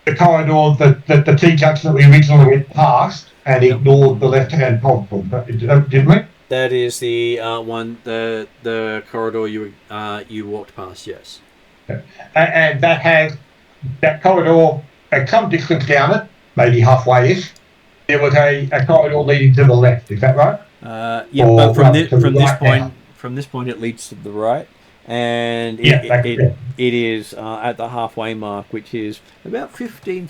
B: the corridor that the T-junction that we originally went past and ignored the left-hand corridor, didn't we?
A: That is the the corridor you walked past, yes.
B: And that corridor at some distance down it, maybe halfway-ish, there was a corridor leading to the left. Is that right?
A: But from this point it leads to the right, and it is at the halfway mark, which is about 10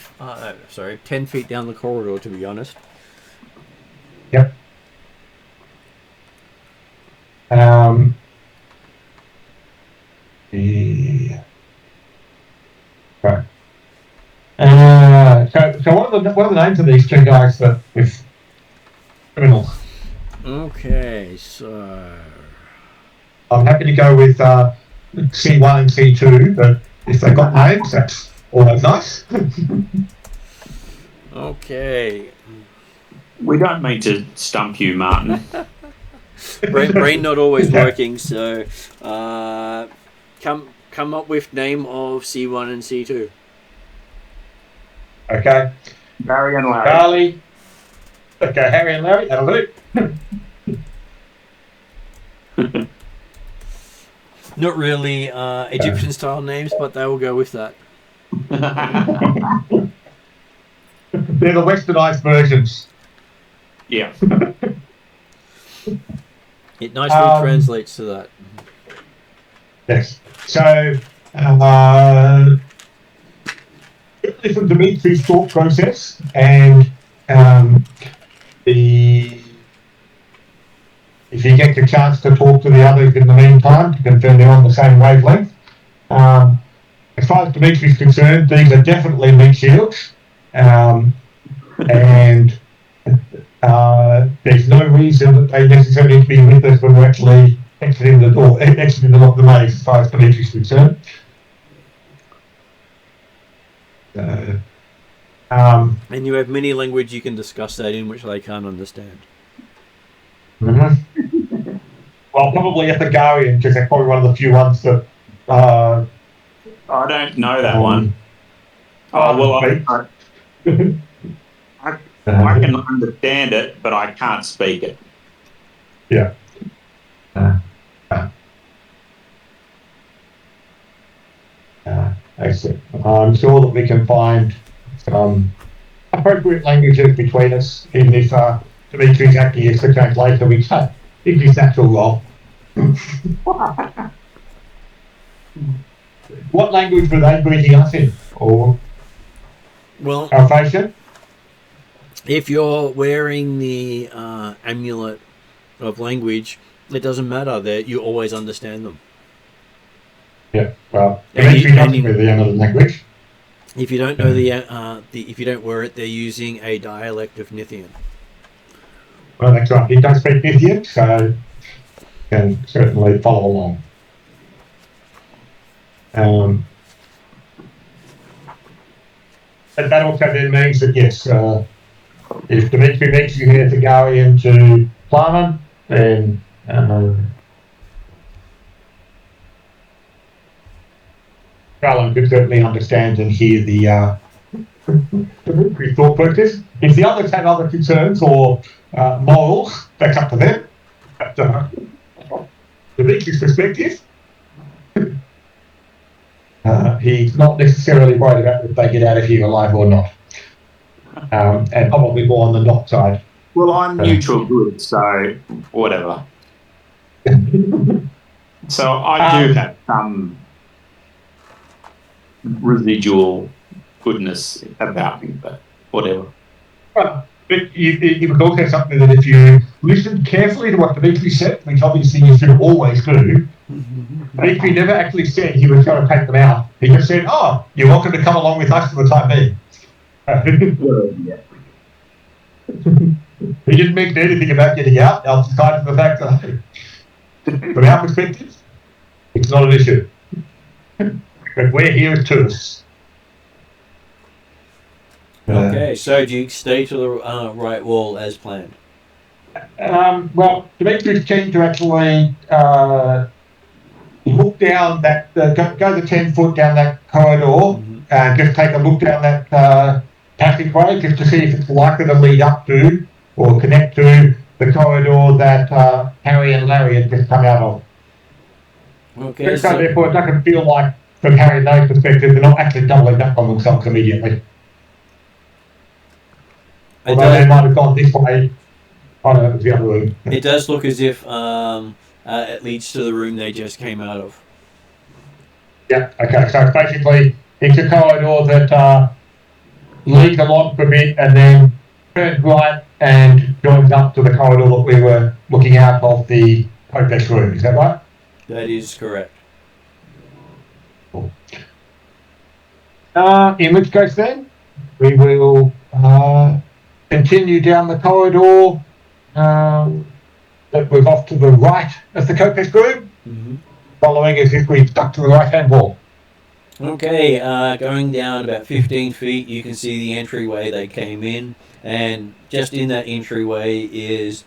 A: feet down the corridor, to be honest.
B: Yep. Right. So what are the names of these two guys that with criminals?
A: Okay, so
B: I'm happy to go with C1 and C2, but if they've got names, that's always nice.
A: Okay.
C: We don't mean to stump you, Martin.
A: Brain not always working, so come up with name of C1 and C2.
B: Okay.
C: Barry and Larry.
B: Charlie. Okay, Harry and Larry, that'll do.
A: Not really Egyptian style names, but they will go with that.
B: They're the westernized versions.
C: Yeah.
A: It nicely translates to that.
B: Yes. So, from Dimitri's thought process and if you get the chance to talk to the others in the meantime to confirm they're on the same wavelength. As far as Dimitri's concerned, these are definitely meat shields, and there's no reason that they necessarily need to be with us when we're actually exiting the maze, as far as Dimitri's concerned.
A: And you have many language you can discuss that in which they can't understand.
B: Mm-hmm. Well, probably Ethagarian, because they're probably one of the few ones that.
C: I don't know that one. I can understand it, but I can't speak it.
B: Yeah. Excellent. I'm sure that we can find some appropriate languages between us, even if Dimitri's acting as the translator, we can't. It's his natural role. What language were they greeting us in? Or
A: Well,
B: Alsatian?
A: if you're wearing the amulet of language, it doesn't matter that you always understand them.
B: Yeah, well,
A: And
B: Dimitri doesn't
A: you-
B: know the other language.
A: If you don't know if you don't wear it, they're using a dialect of Nithian.
B: Well, that's right. He does speak Nithian, so can certainly follow along. But that also then means that, yes, if Dimitri meets you here to go into Planen, then Alan could certainly understand and hear the Dimitri's thought process. If the others have other concerns or morals, that's up to them. But Dimitri's perspective, he's not necessarily worried about if they get out of here alive or not. And probably more on the not side.
C: Well, I'm neutral good, so whatever. So I do have some residual goodness about me, but whatever.
B: But you would also something that if you listen carefully to what Dimitri said, which obviously you should always do, Dimitri never actually said he was going to take them out. He just said, "Oh, you're welcome to come along with us for the time being." He didn't mention anything about getting out, outside of the fact that, hey, from our perspective, it's not an issue. But we're here as tourists.
A: Okay, so do you stay to the right wall as planned?
B: Well, Dimitri's keen to actually look down that, go the 10 foot down that corridor and just take a look down that passageway just to see if it's likely to lead up to or connect to the corridor that Harry and Larry had just come out of.
A: Okay,
B: So therefore it doesn't feel like, from Harry and Larry's perspective, they're not actually doubling up on themselves immediately. Although they might have gone this way, I don't know, it was the other room.
A: It does look as if it leads to the room they just came out of.
B: Yeah, okay, so basically it's a corridor that leads along for a bit and then turns right and joins up to the corridor that we were looking out of the Copex room, is that right?
A: That is correct.
B: Cool. In which case then, we will continue down the corridor that was off to the right of the Copex room, following as if we stuck to the right-hand wall.
A: Okay, going down about 15 feet, you can see the entryway they came in, and just in that entryway is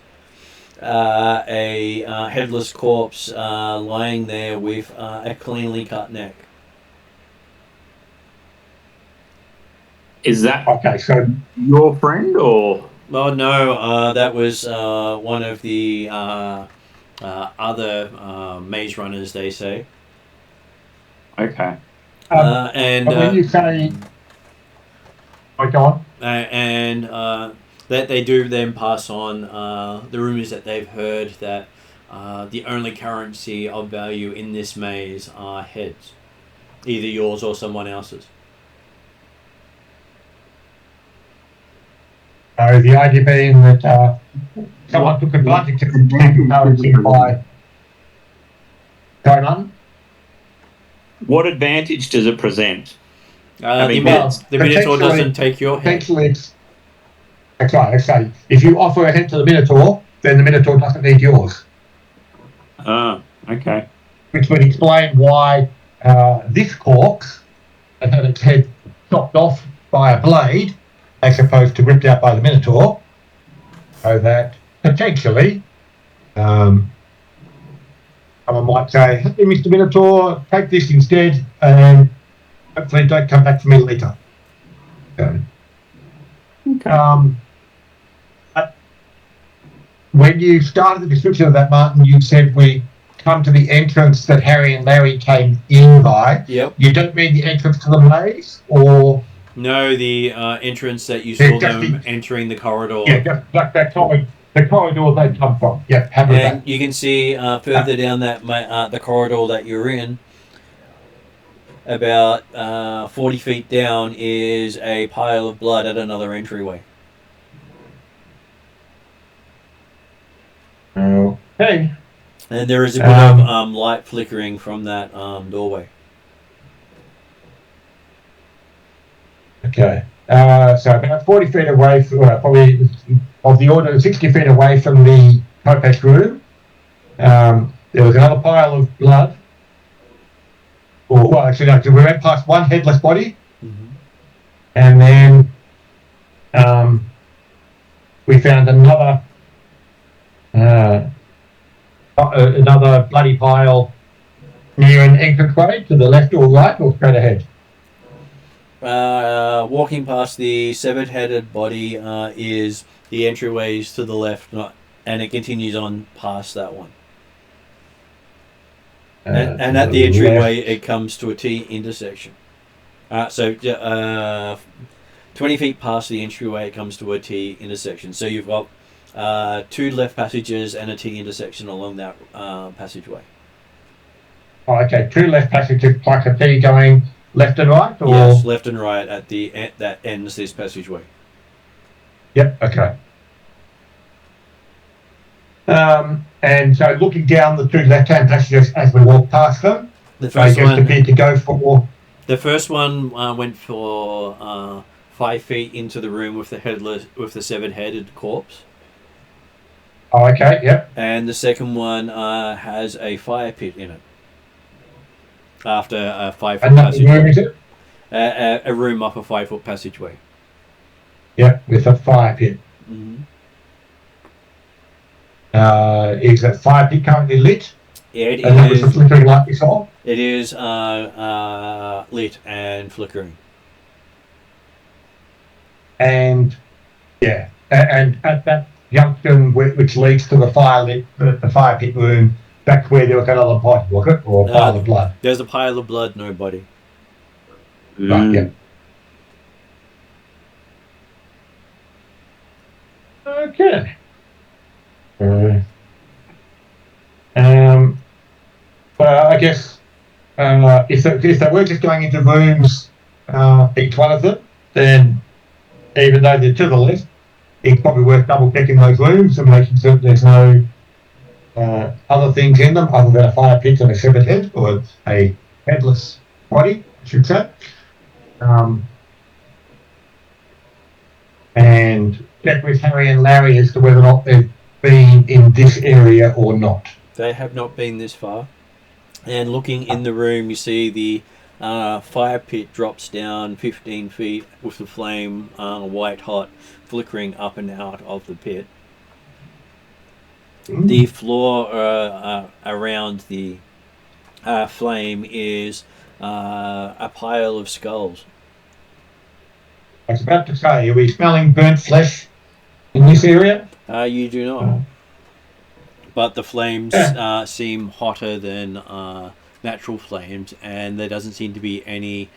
A: a headless corpse lying there with a cleanly cut neck.
C: Is that
B: Okay, so
C: your friend or?
A: Oh no, that was one of the other maze runners, they say.
C: Okay.
A: And
B: when you say, go on.
A: And that they do then pass on the rumors that they've heard that the only currency of value in this maze are heads, either yours or someone else's.
B: So the idea being that someone took advantage of the currency by going on.
C: What advantage does it present?
A: The
B: well,
A: Minotaur doesn't
B: potentially-
A: take your head.
B: Essentially, that's right. Okay, if you offer a head to the Minotaur, then the Minotaur doesn't need yours.
C: Oh, okay.
B: Which would explain why this corpse had its head chopped off by a blade, as opposed to ripped out by the Minotaur, so that potentially someone might say, "Hey, Mr. Minotaur, take this instead, and hopefully don't come back for me later." So, when you started the description of that, Martin, you said we come to the entrance that Harry and Larry came in by.
A: Yep.
B: You don't mean the entrance to the maze, or
A: No, the entrance that you saw them entering the corridor.
B: Yeah, just like that corridor, the corridor they come from. Yeah, happy with
A: And
B: that.
A: you can see further down that the corridor that you're in, about 40 feet down, is a pile of blood at another entryway.
B: Okay.
A: And there is a bit of light flickering from that doorway.
B: Okay. So about 40 feet away, probably of the order of 60 feet away from the Popex room, there was another pile of blood. Well, actually, no, we went past one headless body, and then we found another bloody pile near an entranceway to the left or right or straight ahead.
A: Walking past the severed-headed body is the entryways to the left, and it continues on past that one. And at the entryway, it comes to a T intersection. So 20 feet past the entryway, it comes to a T intersection. So you've got 2 left passages and a T intersection along that passageway.
B: Oh, okay, 2 left passages plus a T going left and right? Or?
A: Yes, left and right at the that ends this passageway.
B: Yep, okay. And so looking down the 2 left-hand passages as we walk past them,
A: the first
B: they just appeared to go for...
A: The first one went for 5 feet into the room with the severed-headed corpse.
B: Oh, okay, yep.
A: And the second one has a fire pit in it. After a 5-foot passageway.
B: Another room, is it?
A: A room up a 5-foot passageway.
B: Yep, with a fire pit.
A: Mm-hmm.
B: Is that fire pit currently lit?
A: It
B: and that was
A: is.
B: the flickering light we saw?
A: It is lit and flickering.
B: And yeah, and at that junction which leads to the fire pit room, that's where there was another body, was it? Or a pile of blood?
A: There's a pile of blood, no body.
B: Right, yeah. Okay. Well, I guess if they were just going into rooms, each one of them, then even though they're to the left, it's probably worth double checking those rooms and making sure there's no other things in them other than a fire pit and a severed head, or a headless body, I should say. And check with Harry and Larry as to whether or not they've been in this area or not.
A: They have not been this far. And looking in the room, you see the fire pit drops down 15 feet with the flame white hot flickering up and out of the pit. The floor around the flame is a pile of skulls.
B: I was about to say, are we smelling burnt flesh in this area?
A: You do not. But the flames seem hotter than natural flames, and there doesn't seem to be any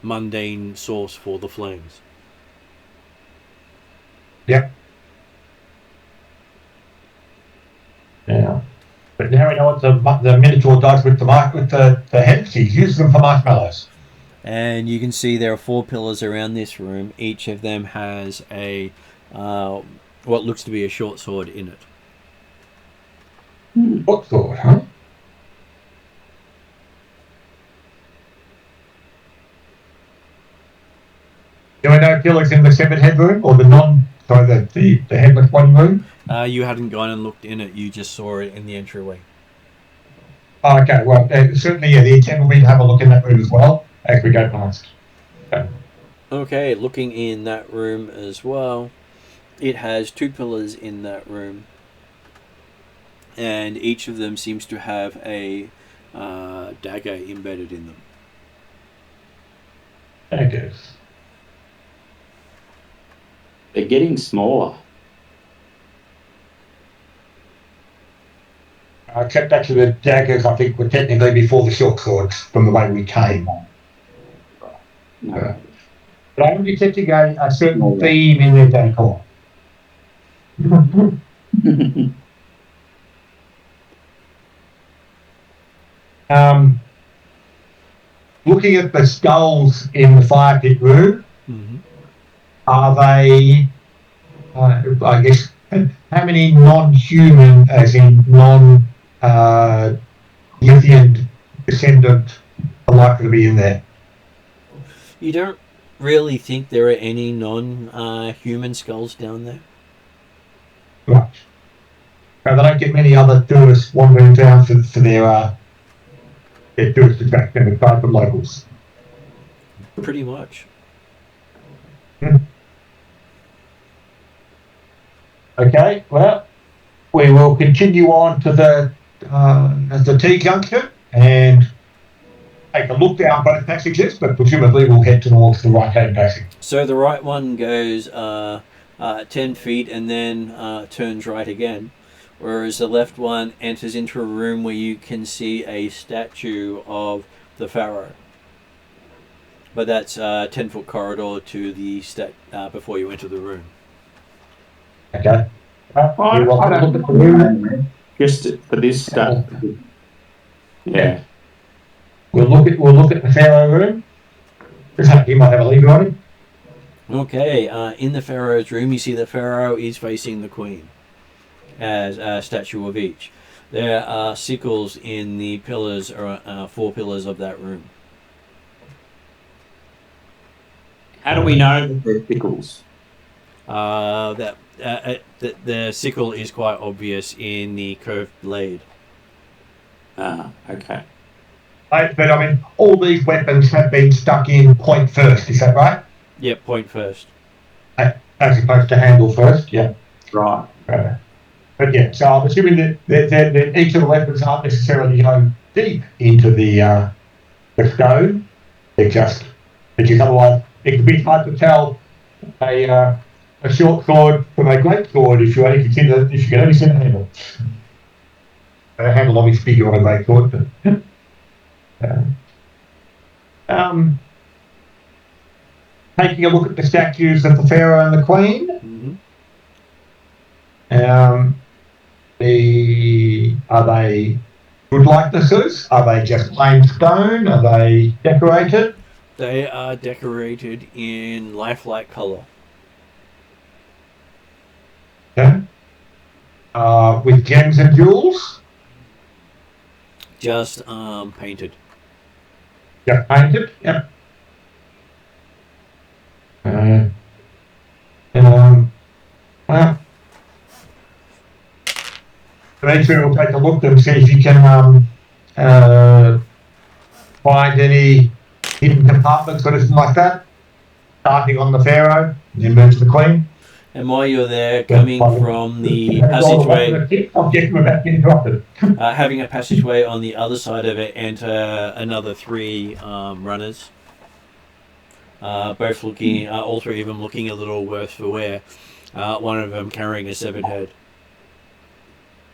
A: mundane source for the flames.
B: Yep. Yeah. But now we know what the Minotaur does with the heads. He uses them for marshmallows.
A: And you can see there are 4 pillars around this room. Each of them has a what looks to be a short sword in it.
B: Short sword, huh? There were no pillars in the severed head room, or the headless body room?
A: You hadn't gone and looked in it. You just saw it in the entryway.
B: Oh, okay, well, certainly, yeah, the intent will be to have a look in that room as well as we go past.
A: Okay, looking in that room as well, it has 2 pillars in that room, and each of them seems to have a dagger embedded in them.
B: Daggers.
C: They're getting smaller.
B: Except actually the daggers, I think, were technically before the short swords from the way we came.
C: No.
B: But I'm detecting a certain theme in their decor. Looking at the skulls in the fire pit room, are they, I guess, how many non-human, as in non-Lithian descendant, are likely to be in there?
A: You don't really think there are any non-human skulls down there?
B: Right. So they don't get many other tourists wandering down for their tourist attraction aside from locals.
A: Pretty much.
B: Okay, well, we will continue on to the T-junction and take a look down both passages, but presumably we'll head towards the right-hand passage.
A: So the right one goes 10 feet and then turns right again, whereas the left one enters into a room where you can see a statue of the pharaoh. But that's a 10-foot corridor to the before you enter the room.
B: Okay.
C: I don't look at the room just for this stuff. Yeah.
B: We'll look at the pharaoh room. He might have a lever on him.
A: Okay, in the pharaoh's room, you see the pharaoh is facing the queen as a statue of each. There are sickles in the pillars, or 4 pillars of that room.
C: How do we know that they're sickles?
A: The sickle is quite obvious in the curved blade.
C: Okay.
B: But I mean, all these weapons have been stuck in point first, is that right?
A: Yep, point first.
B: As opposed to handle first, yeah.
C: Right.
B: But yeah, so I'm assuming that each of the weapons aren't necessarily going deep into the stone. They're just otherwise it can be hard to tell a short sword from a great sword if you can only see the handle. The handle obviously bigger on a great sword, but taking a look at the statues of the pharaoh and the queen. Are they good likenesses? Are they just plain stone? Are they decorated?
A: They are decorated in lifelike colour.
B: Yeah. With gems and jewels?
A: Just painted.
B: Yeah, painted, yeah. Well, eventually we'll take a look and see if you can find any hidden compartments or anything like that. Starting on the pharaoh, then move to the queen.
A: And while you're there, coming from the passageway, having a passageway on the other side of it, enter another 3 runners. Both looking, all 3 of them looking a little worse for wear. One of them carrying a 7 head.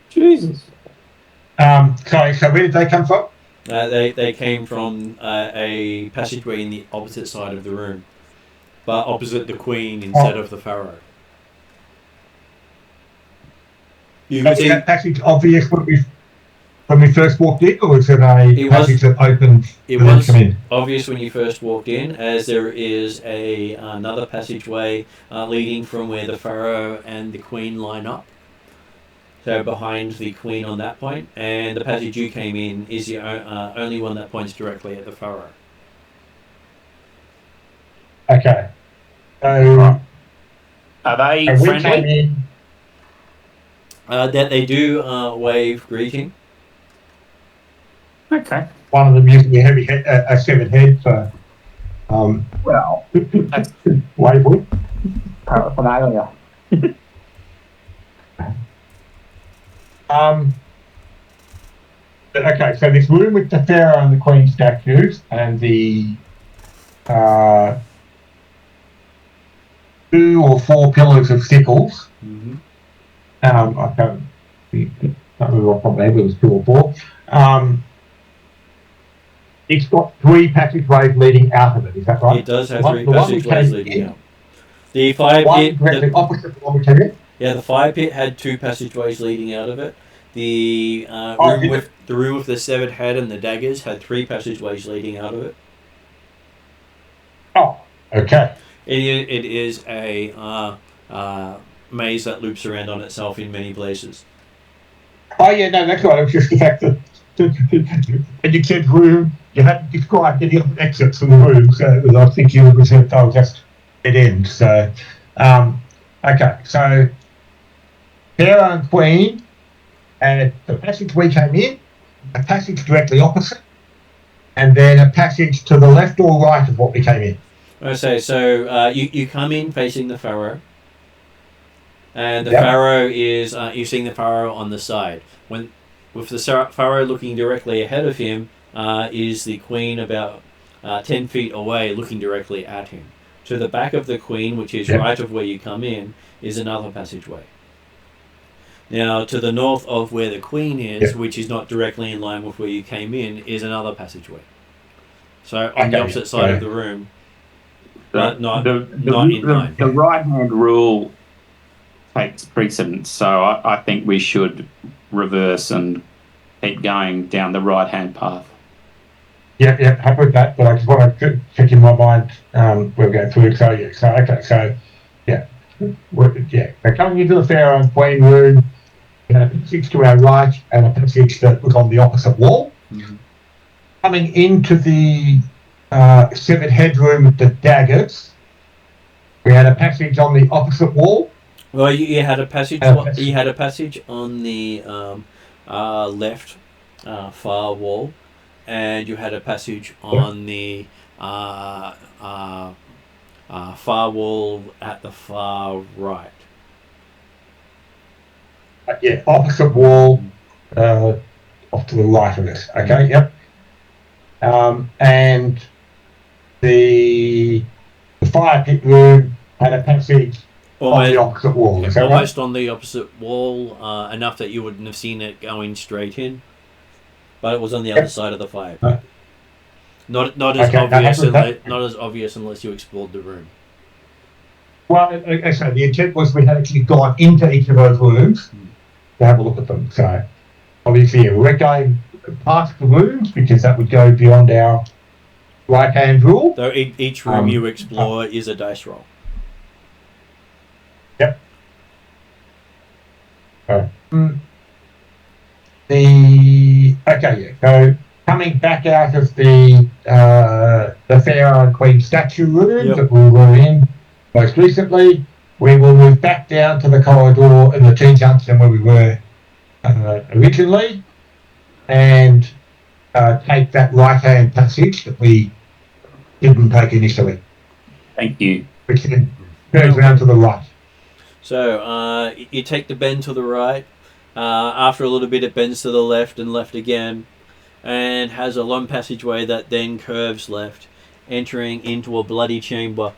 C: Jesus.
B: Sorry, so where did they come from?
A: They came from a passageway in the opposite side of the room, but opposite the queen instead of the pharaoh.
B: Was that passage obvious when we first walked in, or was it a passage that opened?
A: It was obvious when you first walked in, as there is another passageway leading from where the pharaoh and the queen line up. So behind the queen on that point, and the passage you came in is the only one that points directly at the pharaoh.
B: Okay. So
C: are they friendly?
A: That they do wave greeting.
C: Okay.
B: One of them using a 7 head for
D: well,
B: wave.
D: paraphernalia.
B: Okay, so this room with the pharaoh and the queen statues and the 2 or 4 pillars of sickles. I can't. can't remember what probably it was 2 or 4. It's got 3 passageways leading out of it. Is that right?
A: It does have 3 passageways leading out. The fire
B: one
A: pit.
B: directly opposite the one we came in.
A: Yeah, the fire pit had 2 passageways leading out of it. The room with the severed head and the daggers had 3 passageways leading out of it.
B: Oh, okay.
A: It is a maze that loops around on itself in many places.
B: Oh yeah, no, that's right. It was just the fact that when you said room, you hadn't described any other exits from the room, so I was thinking it was just dead end. So, okay, so Pharaoh and Queen, and the passage we came in, a passage directly opposite, and then a passage to the left or right of what we came in.
A: I say so. You come in facing the Pharaoh, and the Pharaoh is you're seeing the Pharaoh on the side. With the Pharaoh looking directly ahead of him, is the Queen about 10 feet away, looking directly at him. To the back of the Queen, which is right of where you come in, is another passageway. Now, to the north of where the Queen is, which is not directly in line with where you came in, is another passageway. So on the opposite side of the room, but not in line.
C: The right-hand rule takes precedence, so I think we should reverse and keep going down the right-hand path.
B: Yeah, happy with that, but I just want to check in my mind we're going through it. So they're coming into the Pharaoh and Queen room, and a passage to our right and a passage that was on the opposite wall.
A: Mm-hmm.
B: Coming into the severed head room with the daggers, we had a passage on the opposite wall.
A: Well, you had a passage. You had a passage on the left far wall, and you had a passage on the far wall at the far right.
B: Opposite wall, off to the right of it. Okay, yep. And the fire pit room had a passage on the opposite wall. Is that
A: almost
B: right?
A: on the opposite wall, enough that you wouldn't have seen it going straight in, but it was on the other side of the fire pit. Not as obvious unless you explored the room.
B: Well, so the intent was we had actually gone into each of those rooms to have a look at them. So obviously we're going past the rooms because that would go beyond our right-hand rule.
A: So each room you explore is a dice roll.
B: Yep. So coming back out of the Pharaoh and Queen statue room that we were in most recently, we will move back down to the corridor in the T-junction where we were originally, and take that right-hand passage that we didn't take initially.
C: Thank you.
B: Which then turns around to the right.
A: So you take the bend to the right. After a little bit, it bends to the left and left again, and has a long passageway that then curves left, entering into a bloody chamber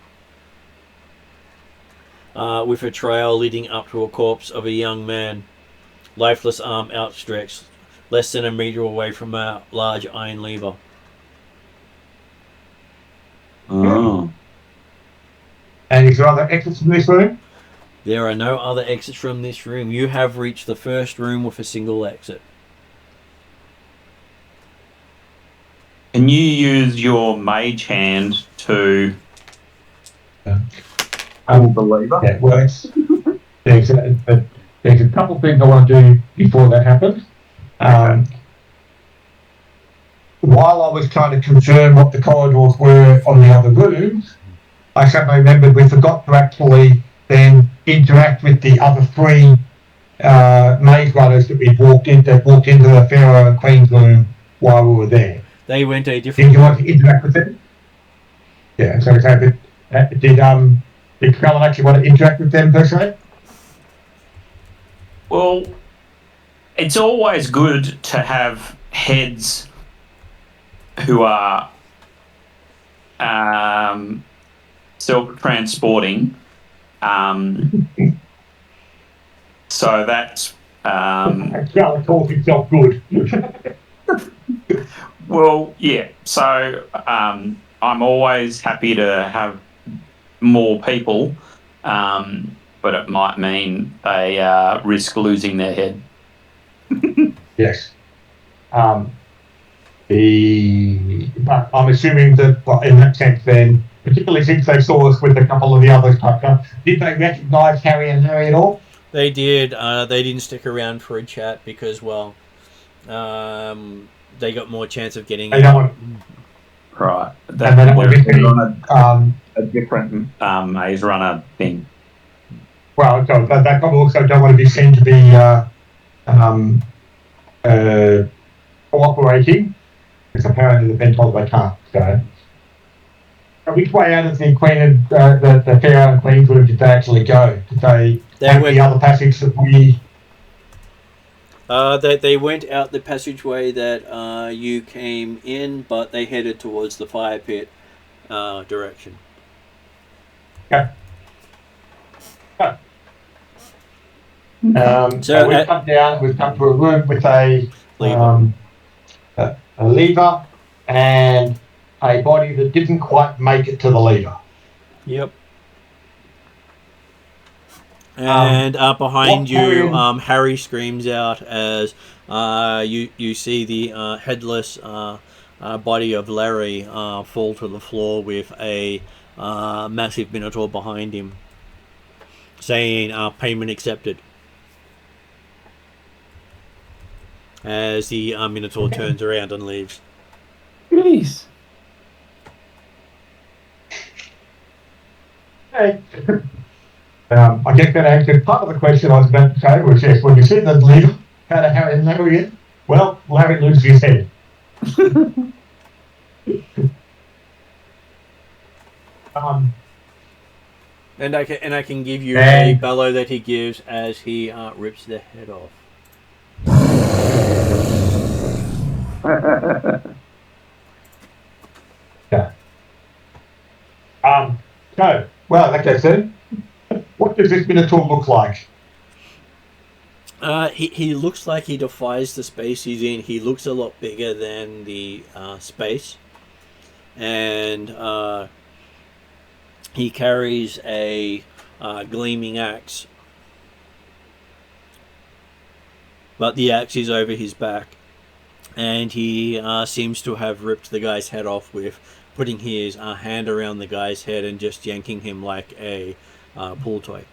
A: with a trail leading up to a corpse of a young man, lifeless arm outstretched, less than a meter away from a large iron lever.
C: Oh.
B: And is there other exits from this room?
A: There are no other exits from this room. You have reached the first room with a single exit.
C: Can you use your mage hand to...
B: Unbeliever. Yeah, well, there's a couple of things I want to do before that happens. While I was trying to confirm what the corridors were on the other rooms, I suddenly remembered we forgot to actually then interact with the other 3 maze runners that walked into the Pharaoh and Queen's room while we were there.
A: They went a different...
B: Did you want to interact with them? Yeah, so did Colin actually want to interact with them per se?
C: Well, it's always good to have heads who are self-transporting. So that's
B: Well, it calls itself good.
C: Well, yeah. So I'm always happy to have more people, but it might mean they risk losing their head.
B: Yes. But I'm assuming that, well, in that sense, then, particularly since they saw us with a couple of the others, did they recognise Harry and Harry at all?
A: They did. They didn't stick around for a chat because, well, they got more chance of getting out.
C: Right.
B: And then it would be
D: A different.
C: Maze Runner thing.
B: well, so that probably also don't want to be seen to be cooperating, because apparently they've been told they can't. So, which way out of the Queen and the Pharaoh and Queen's room did they actually go? Did they take
A: went,
B: the other passage that we?
A: They went out the passageway that you came in, but they headed towards the fire pit direction.
B: Okay. So we've come down. We've come to a room with a lever and a body that didn't quite make it to the lever.
A: Yep. And behind you, Harry screams out as you see the headless body of Larry fall to the floor with a massive Minotaur behind him, saying payment accepted. As the Minotaur turns around and leaves.
C: Please.
B: Hey. I guess that answered part of the question I was about to say, which is when you see the leader, how to Harry and Larry in? Well, Larry loses his head.
A: And I can give you a bellow that he gives as he rips the head off.
B: Yeah. So, well, like I said, what does this Minotaur look like?
A: He looks like he defies the space he's in. He looks a lot bigger than the space. And he carries a gleaming axe. But the axe is over his back. And he seems to have ripped the guy's head off with putting his hand around the guy's head and just yanking him like a pool toy.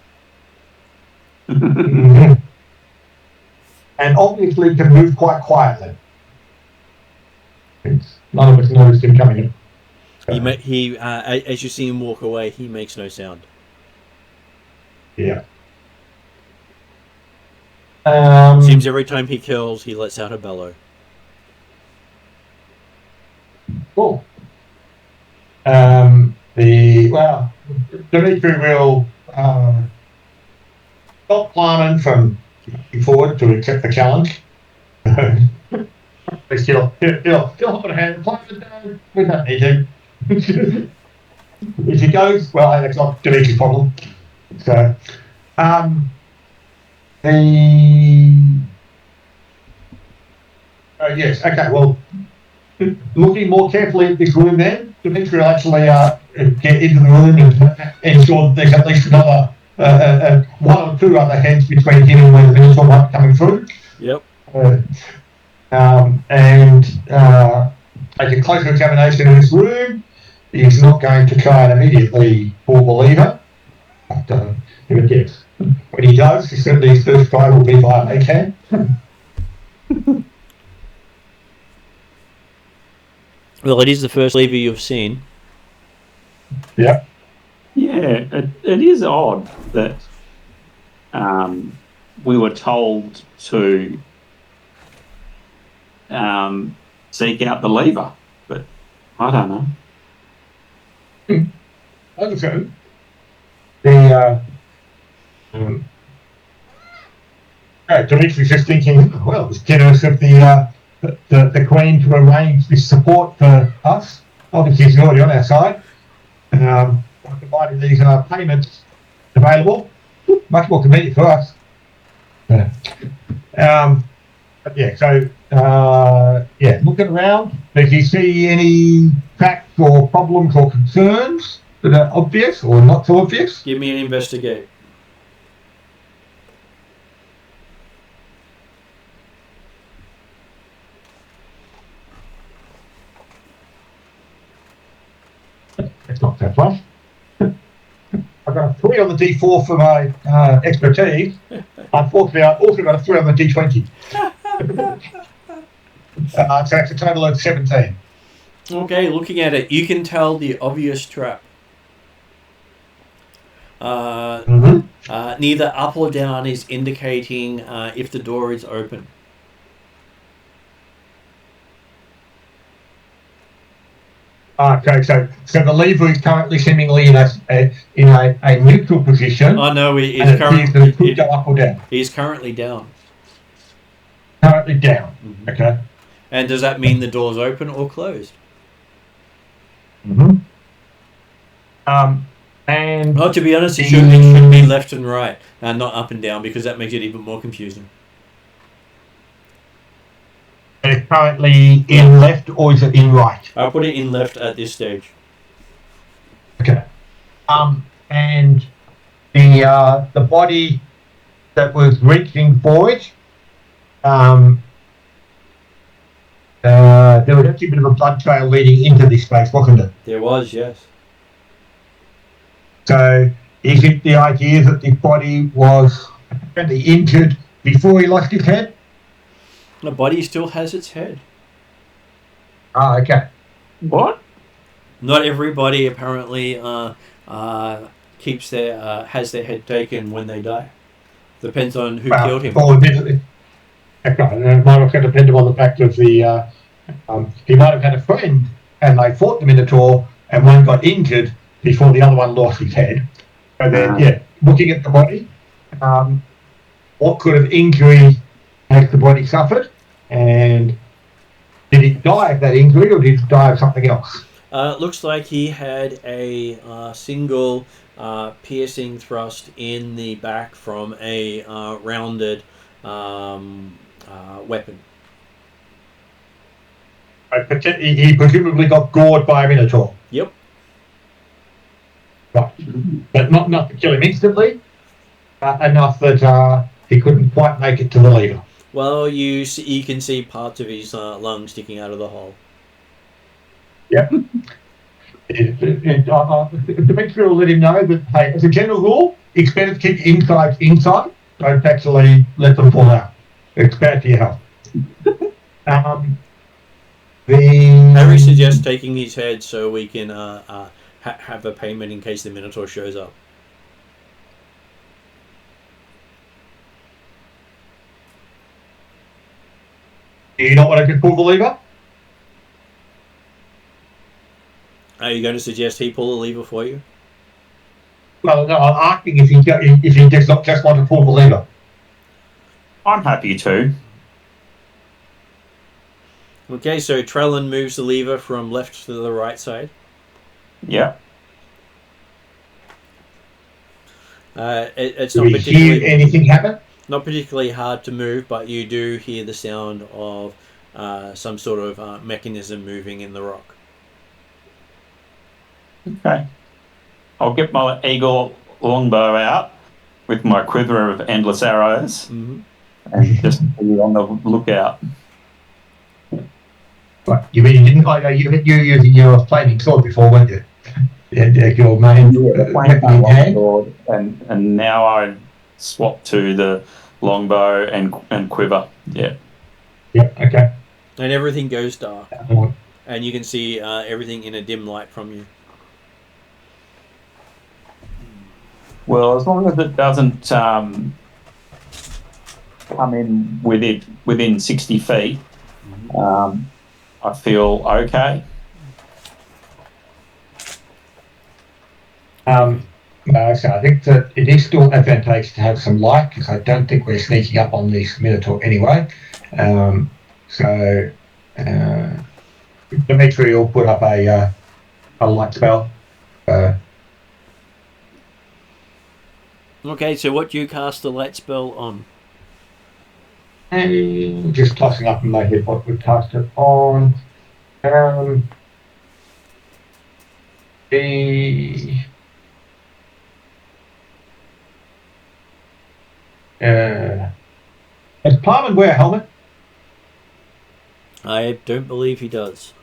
B: And obviously can move quite quietly. None of us noticed him coming in.
A: He as you see him walk away, he makes no sound.
B: Yeah.
A: Seems every time he kills, he lets out a bellow.
B: Cool. Dimitri will stop Klarman from looking forward to accept the challenge. He'll hold a hand. Klarman, we don't need him. If he goes, well, that's not Dimitri's problem. So, yes, okay, well, looking more carefully at this room then, Dimitri will actually get into the room and ensure that there's at least another one or two other heads between him and where the Minotaur might be coming through.
A: Yep.
B: And take a closer examination of this room. He's not going to try and immediately pull the lever. But yes, when he does, certainly his first try will be via Maycan.
A: Well, it is the first lever you've seen.
B: Yeah.
C: Yeah, it is odd that we were told to seek out the lever, but I don't know.
B: Also, Dimitri's just thinking, well, it's generous of the Queen to arrange this support for us. Obviously, she's already on our side. Providing these payments available, much more convenient for us. But yeah, so looking around, does he see any facts or problems or concerns that are obvious or not so obvious?
A: Give me an investigate.
B: It's not that much. I've got a 3 on the D4 for my expertise. Unfortunately, I've also got a 3 on the D20. So that's a total of 17.
A: Okay, looking at it, you can tell the obvious trap. Neither up or down is indicating if the door is open.
B: Okay, so the lever is currently seemingly in a neutral position.
A: Oh no,
B: and it appears that it could go up or down.
A: He's currently down.
B: Currently down.
A: Mm-hmm.
B: Okay.
A: And does that mean the door's open or closed?
B: Mm-hmm. And
A: to be honest, it should be left and right, and not up and down, because that makes it even more confusing.
B: it's currently in left, or is it in right?
A: I'll put it in left at this stage.
B: Okay. And the body that was reaching for it, there was actually a bit of a blood trail leading into this space, wasn't it?
A: There was, yes.
B: So is it the idea that the body was apparently injured before he lost his head?
A: The body still has its head.
B: Ah, okay.
C: What?
A: Not everybody apparently keeps their has their head taken when they die. Depends on who killed him.
B: Or it might have depended on the fact of the he might have had a friend and they fought the Minotaur and one got injured before the other one lost his head. So then, looking at the body, what kind of injury has the body suffered, and did it die of that injury or did it die of something else?
A: Looks like he had a single piercing thrust in the back from a rounded weapon.
B: He presumably got gored by a Minotaur.
A: Yep.
B: Right. But not enough to kill him instantly, enough that he couldn't quite make it to the lever.
A: Well, you can see parts of his lung sticking out of the hole.
B: Yep. Demetri will let him know that, hey, as a general rule, it's better to keep insides inside. Don't actually let them fall out. It's bad for your health.
A: Harry suggests taking his head so we can have a payment in case the Minotaur shows up.
B: Do you not want to just pull the lever?
A: Are you going to suggest he pull the lever for you?
B: Well, no, I'm asking if he just want to pull the lever.
C: I'm happy to.
A: Okay, so Trellin moves the lever from left to the right side.
C: Yeah.
A: It's
B: Do
A: not
B: we hear anything happen?
A: Not particularly hard to move, but you do hear the sound of some sort of mechanism moving in the rock.
C: Okay. I'll get my eagle longbow out with my quiver of endless arrows and just be on the lookout.
B: Right. You mean you didn't? You using your flaming sword before, weren't you? Your main weapon in hand.
C: Sword, and now I swap to the longbow and quiver. Yeah.
B: Yep. Okay.
A: And everything goes dark, and you can see everything in a dim light from you.
C: Well, as long as it doesn't come in within 60 feet, I feel okay.
B: So I think that it is still advantageous to have some light because I don't think we're sneaking up on these Minotaur anyway. Dimitri will put up a light spell.
A: Okay, so what do you cast the light spell on?
B: And just tossing up in my head what we touched on. The does Parman wear a helmet?
A: I don't believe he does.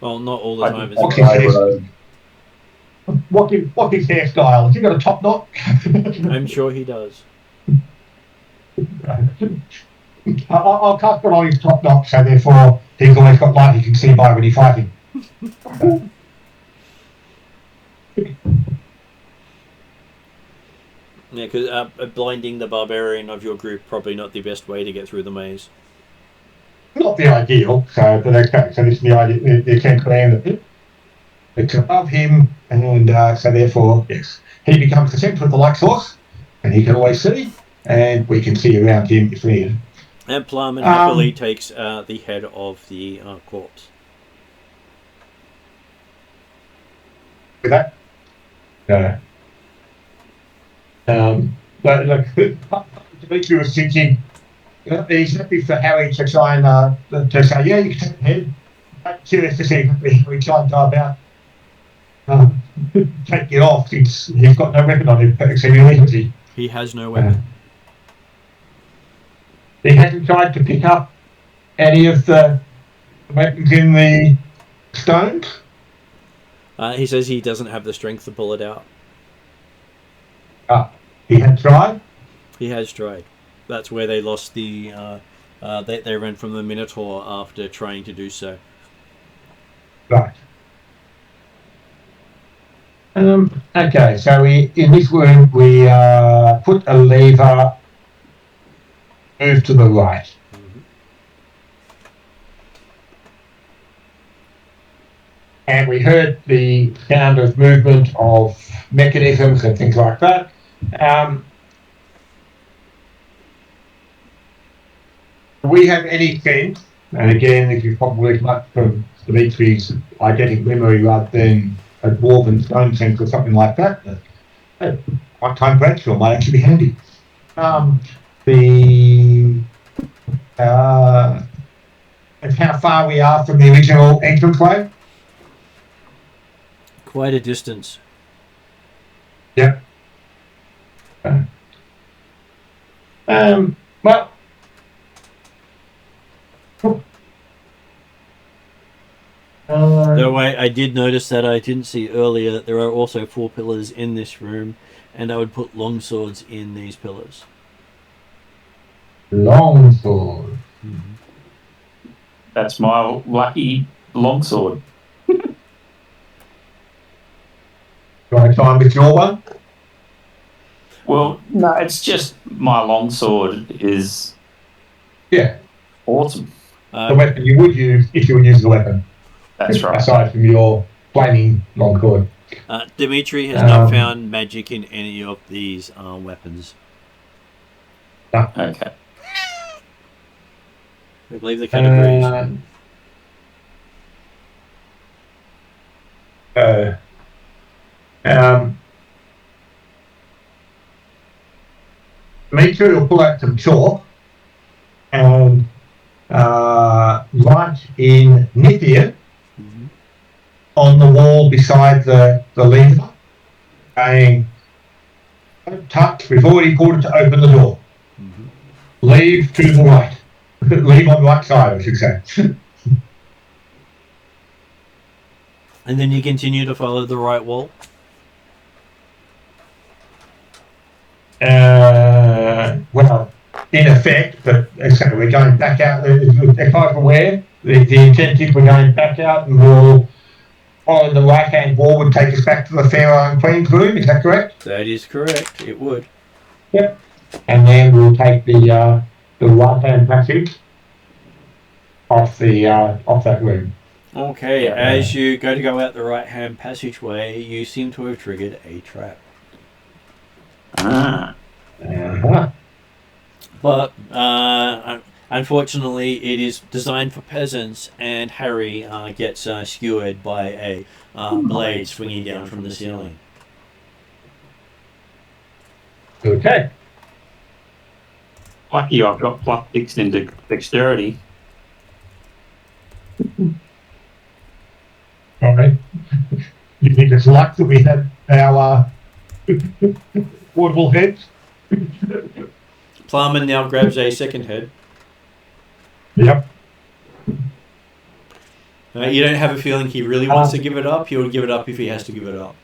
A: Well, not all the time.
B: What's his hairstyle? Has he got a top knot?
A: I'm sure he does.
B: I'll cast it on his top knot, so therefore he's always got light he can see by when he's fighting.
A: Yeah, because blinding the barbarian of your group probably not the best way to get through the maze.
B: Not the ideal, so but okay. So this is the idea. The 10 clan that's above him, and so therefore, yes, he becomes the centre of the light source, and he can always see, and we can see around him if needed.
A: And Plumman happily takes the head of the corpse.
B: With that, but look, Dimitri was thinking he's happy for Harry to try and to say, yeah, you can take the head. But curious to see exactly how he tried to go about taking it off. He's got no weapon on him, except
A: he has no weapon.
B: He hasn't tried to pick up any of the weapons in the stones.
A: He says he doesn't have the strength to pull it out.
B: He had tried.
A: He has tried. That's where they lost the. They ran from the Minotaur after trying to do so.
B: Right. Okay, so in this room we put a lever, move to the right.
A: Mm-hmm.
B: And we heard the sound of movement of mechanisms and things like that. Do we have any sense, and again, this is probably much from Dimitri's eidetic memory rather than a dwarven stone sense or something like that. One-time Bradshaw might actually be handy. And how far we are from the original entranceway?
A: Quite a distance.
B: Yep. Well.
A: Though I did notice that I didn't see earlier that there are also 4 pillars in this room, and I would put long swords in these pillars.
B: Long sword.
A: Mm-hmm.
C: That's my lucky longsword.
B: Do you want to try with your one?
C: Well, no, it's just my longsword is awesome.
B: The weapon you would use if you would use the weapon.
C: That's right.
B: Aside from your flaming long cord.
A: Dimitri has not found magic in any of these weapons.
B: No.
C: Okay.
A: I believe the categories.
B: Dimitri will pull out some chalk and write in Nithian on the wall beside the lever, saying, "Don't touch, we've already pulled it to open the door. Leave to the right." Leave on the right side, I should say.
A: And then you continue to follow the right wall?
B: Well, in effect, but so we're going back out. If I'm aware, the intent is we're going back out and we'll follow the right-hand wall would take us back to the Pharaoh and Queen's room. Is that correct?
A: That is correct. It would.
B: Yep. And then we'll take the right-hand passage off that room.
A: Okay, as you go out the right-hand passageway, you seem to have triggered a trap. But unfortunately, it is designed for peasants, and Harry gets skewered by a blade swinging down from the ceiling.
B: Okay.
C: Lucky I've got +6 into dexterity.
B: All right. You think it's luck that we have our portable heads?
A: Plumman now grabs a second head.
B: Yep.
A: You don't have a feeling he really wants to give it up. He'll give it up if he has to give it up.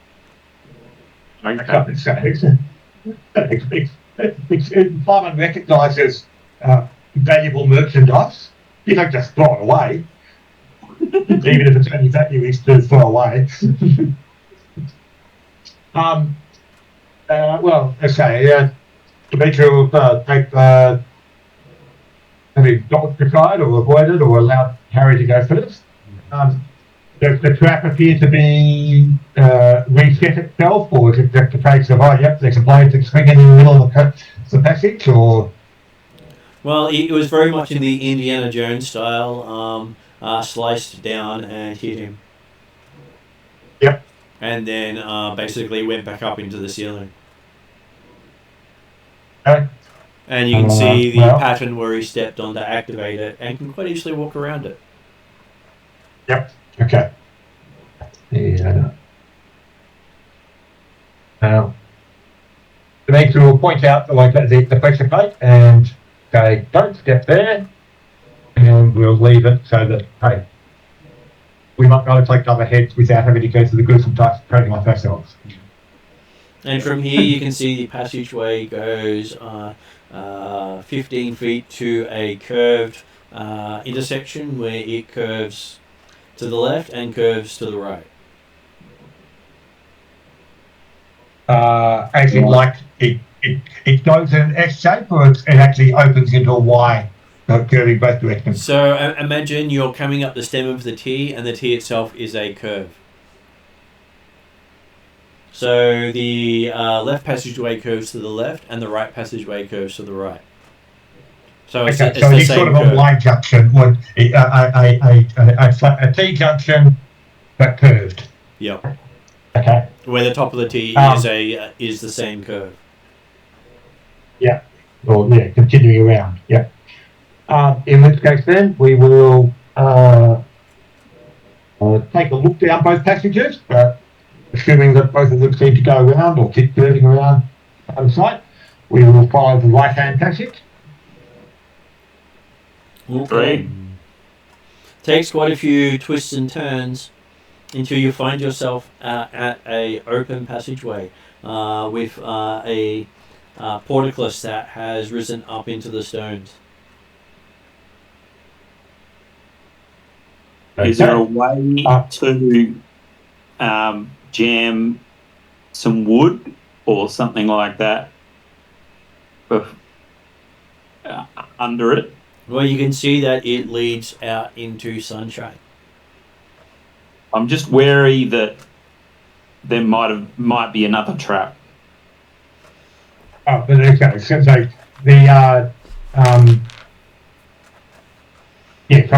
C: Okay.
B: Farman recognises valuable merchandise. You don't just throw it away, even if it's only value is to throw away. Well, okay. Demetri will take have you got the side or avoided or allowed Harry to go first. Does the trap appear to be reset itself, or is it just a case of, oh, yep, there's a blade that's swinging in the middle of the passage, or?
A: Well, it was very much in the Indiana Jones style, sliced down and hit him.
B: Yep.
A: And then basically went back up into the ceiling.
B: Okay.
A: And you can see the pattern where he stepped on to activate it and can quite easily walk around it.
B: Yep. Okay. Yeah. Demetri will point out the pressure plate and say, don't step there, and we'll leave it so that, hey, we might be able to collect other heads without having to go through the gruesome types of trading like ourselves.
A: And from here you can see the passageway goes 15 feet to a curved intersection where it curves to the left and curves to the right.
B: As in, like, it goes in an S shape, or it actually opens into a Y, curving both directions?
A: So imagine you're coming up the stem of the T, and the T itself is a curve. So the left passageway curves to the left, and the right passageway curves to the right. So it's,
B: okay,
A: it's
B: so
A: the
B: it's
A: same
B: sort of
A: curve.
B: a Y junction, or a T junction, but curved.
A: Yep.
B: Okay.
A: Where the top of the T is the same curve.
B: Yeah. Or continuing around. Yeah. In which case, then we will take a look down both passages, assuming that both of them seem to go around or keep curving around out of sight. We will follow the right-hand passage.
A: Okay. Takes quite a few twists and turns until you find yourself at a open passageway with a portcullis that has risen up into the stones.
C: Is there a way to jam some wood or something like that under it?
A: Well, you can see that it leads out into sunshine.
C: I'm just wary that there might be another trap.
B: Oh, but okay. So so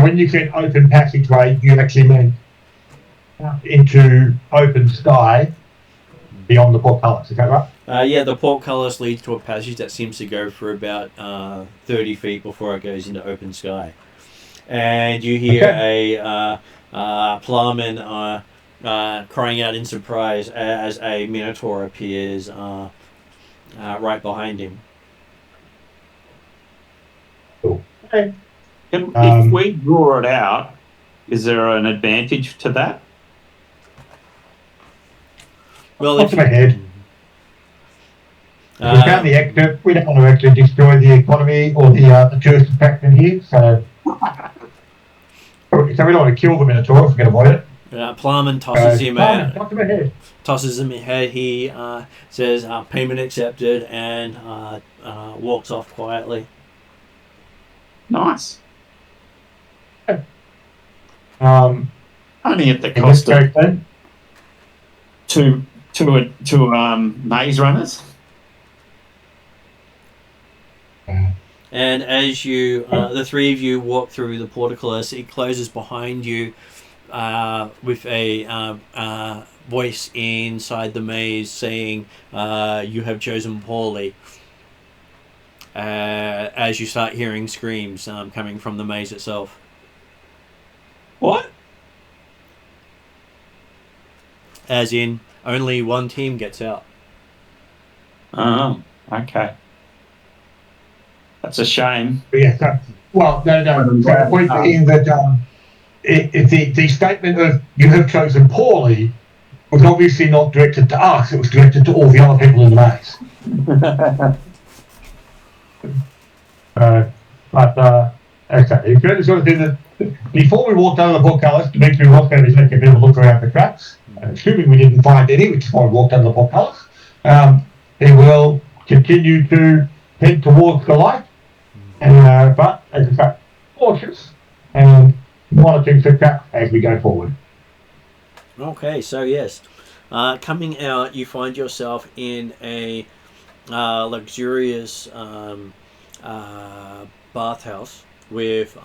B: when you said open passageway, you actually meant into open sky beyond the portcullis. Is that right?
A: Yeah, the portcullis leads to a passage that seems to go for about 30 feet before it goes into open sky. And you hear a plowman crying out in surprise as a Minotaur appears right behind him.
B: Okay.
C: If we draw it out, is there an advantage to that?
A: Well,
B: Top of my head. We found the exit. We don't want to actually destroy the economy or the tourist attraction here, so we don't want to kill the Minotaur if we can avoid it.
A: Plowman tosses him out.
B: Top of my head.
A: Tosses him ahead. He says payment accepted and walks off quietly.
C: Nice.
B: Only
C: at the cost of two maze runners.
A: And as you, the three of you walk through the portcullis, it closes behind you, with a voice inside the maze saying, "You have chosen poorly." As you start hearing screams coming from the maze itself.
C: What?
A: As in, only one team gets out.
C: Oh, okay. That's a shame.
B: Yeah. So, well, no. So the point being that the statement of "you have chosen poorly" was obviously not directed to us. It was directed to all the other people in the maze. Okay. It's sort of thing that before we walked out of the portcullis, Dimitri was going to take a bit of a look around the cracks. Assuming we didn't find any, which is why we walked out of the portcullis. He will continue to head towards the light, but as I say, cautious and monitoring the cracks as we go forward.
A: Okay, so yes, coming out, you find yourself in a luxurious bathhouse with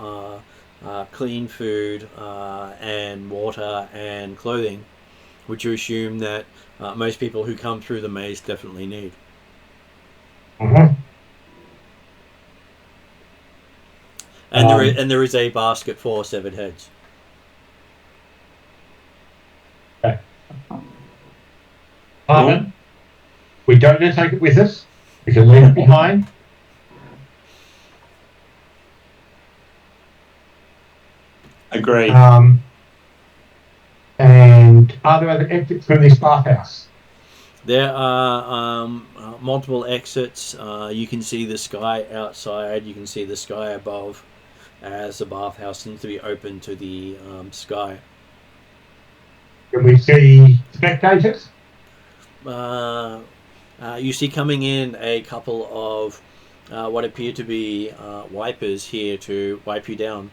A: clean food and water and clothing, which you assume that most people who come through the maze definitely need.
B: Mm-hmm.
A: And there is a basket for severed heads.
B: Okay. We don't need to take it with us. We can leave it behind.
C: Agreed.
B: And are there other exits from this bathhouse?
A: There are multiple exits. You can see the sky outside. You can see the sky above, as the bathhouse seems to be open to the sky.
B: Can we see spectators?
A: You see coming in a couple of what appear to be wipers here to wipe you down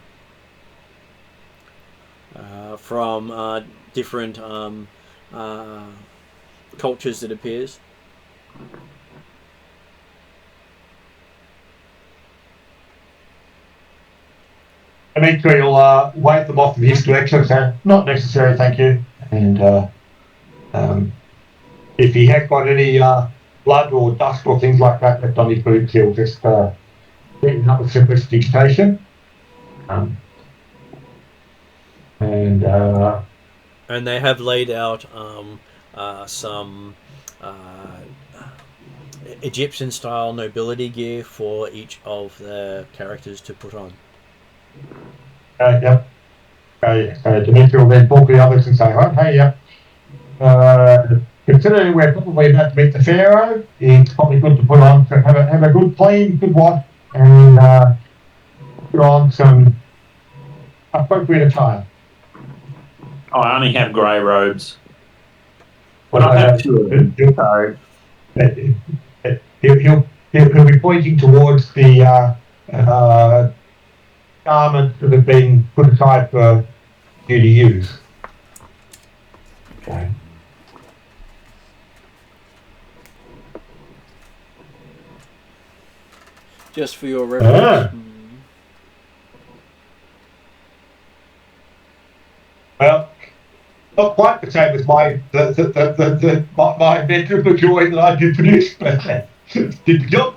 A: from different cultures, it appears.
B: Dimitri will wave them off in his direction and say, "Not necessary, thank you." And if he has got any blood or dust or things like that left on his boots, he'll just clean up with simplicity station.
A: And they have laid out some Egyptian-style nobility gear for each of the characters to put on.
B: Yep. Dimitri will then talk to the others and say, "Oh, hey, yep. Considering we're probably about to meet the Pharaoh, it's probably good to put on, so have a good clean, good wash, and put on some appropriate attire."
C: I only have grey robes.
B: Well,
C: I have two of them. So
B: he'll be pointing towards the garments that have been put aside for you to use. Okay.
A: Just for your reference.
B: Well, not quite the same as my mental joy that I did produce, but did the job.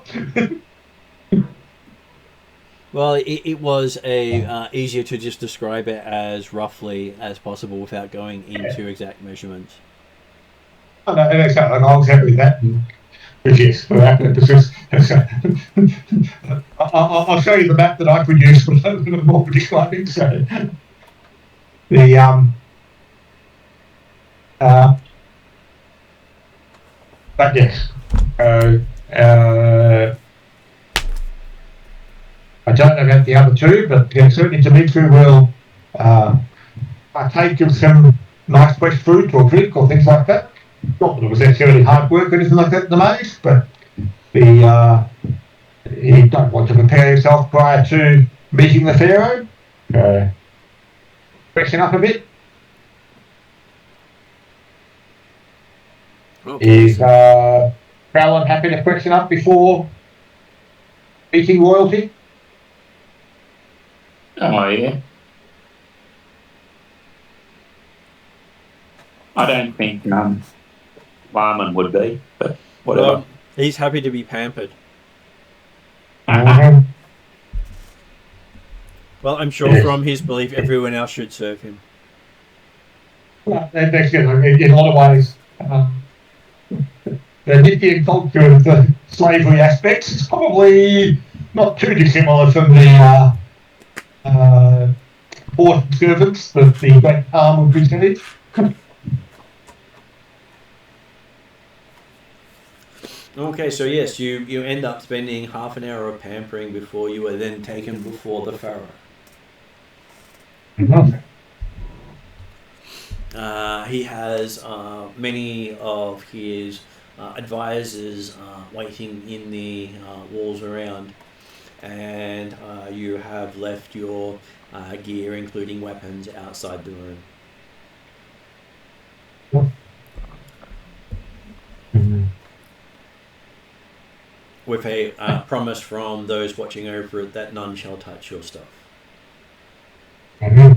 A: Well, it was easier to just describe it as roughly as possible without going into exact measurements.
B: I know, exactly. I was happy with that. But yes, for that purposes, I'll show you the map that I produced for the more describing. So the but yes, I don't know about the other two, but certainly Dimitri will partake of some nice fresh fruit or drink or things like that. Not that it was necessarily hard work or anything like that in the maze, but you don't want to prepare yourself prior to meeting the Pharaoh. Freshen up a bit.
A: Okay.
B: Is Crowlin happy to freshen up before meeting royalty?
C: oh yeah. I don't think Warman would be, but whatever.
A: Well, he's happy to be pampered.
B: Mhm.
A: Well, I'm sure
B: Yes.
A: from his belief, everyone else should serve him.
B: Well, that's good. I mean, in a lot of ways, the Nithian culture of the slavery aspects is probably not too dissimilar from the important servants that the Great Khan would presented.
A: Okay, so yes, you end up spending half an hour of pampering before you are then taken before the Pharaoh.
B: Mhm.
A: He has many of his advisors waiting in the walls around, and you have left your gear, including weapons, outside the room.
B: Mhm.
A: With a promise from those watching over it that none shall touch your stuff.
B: Mhm.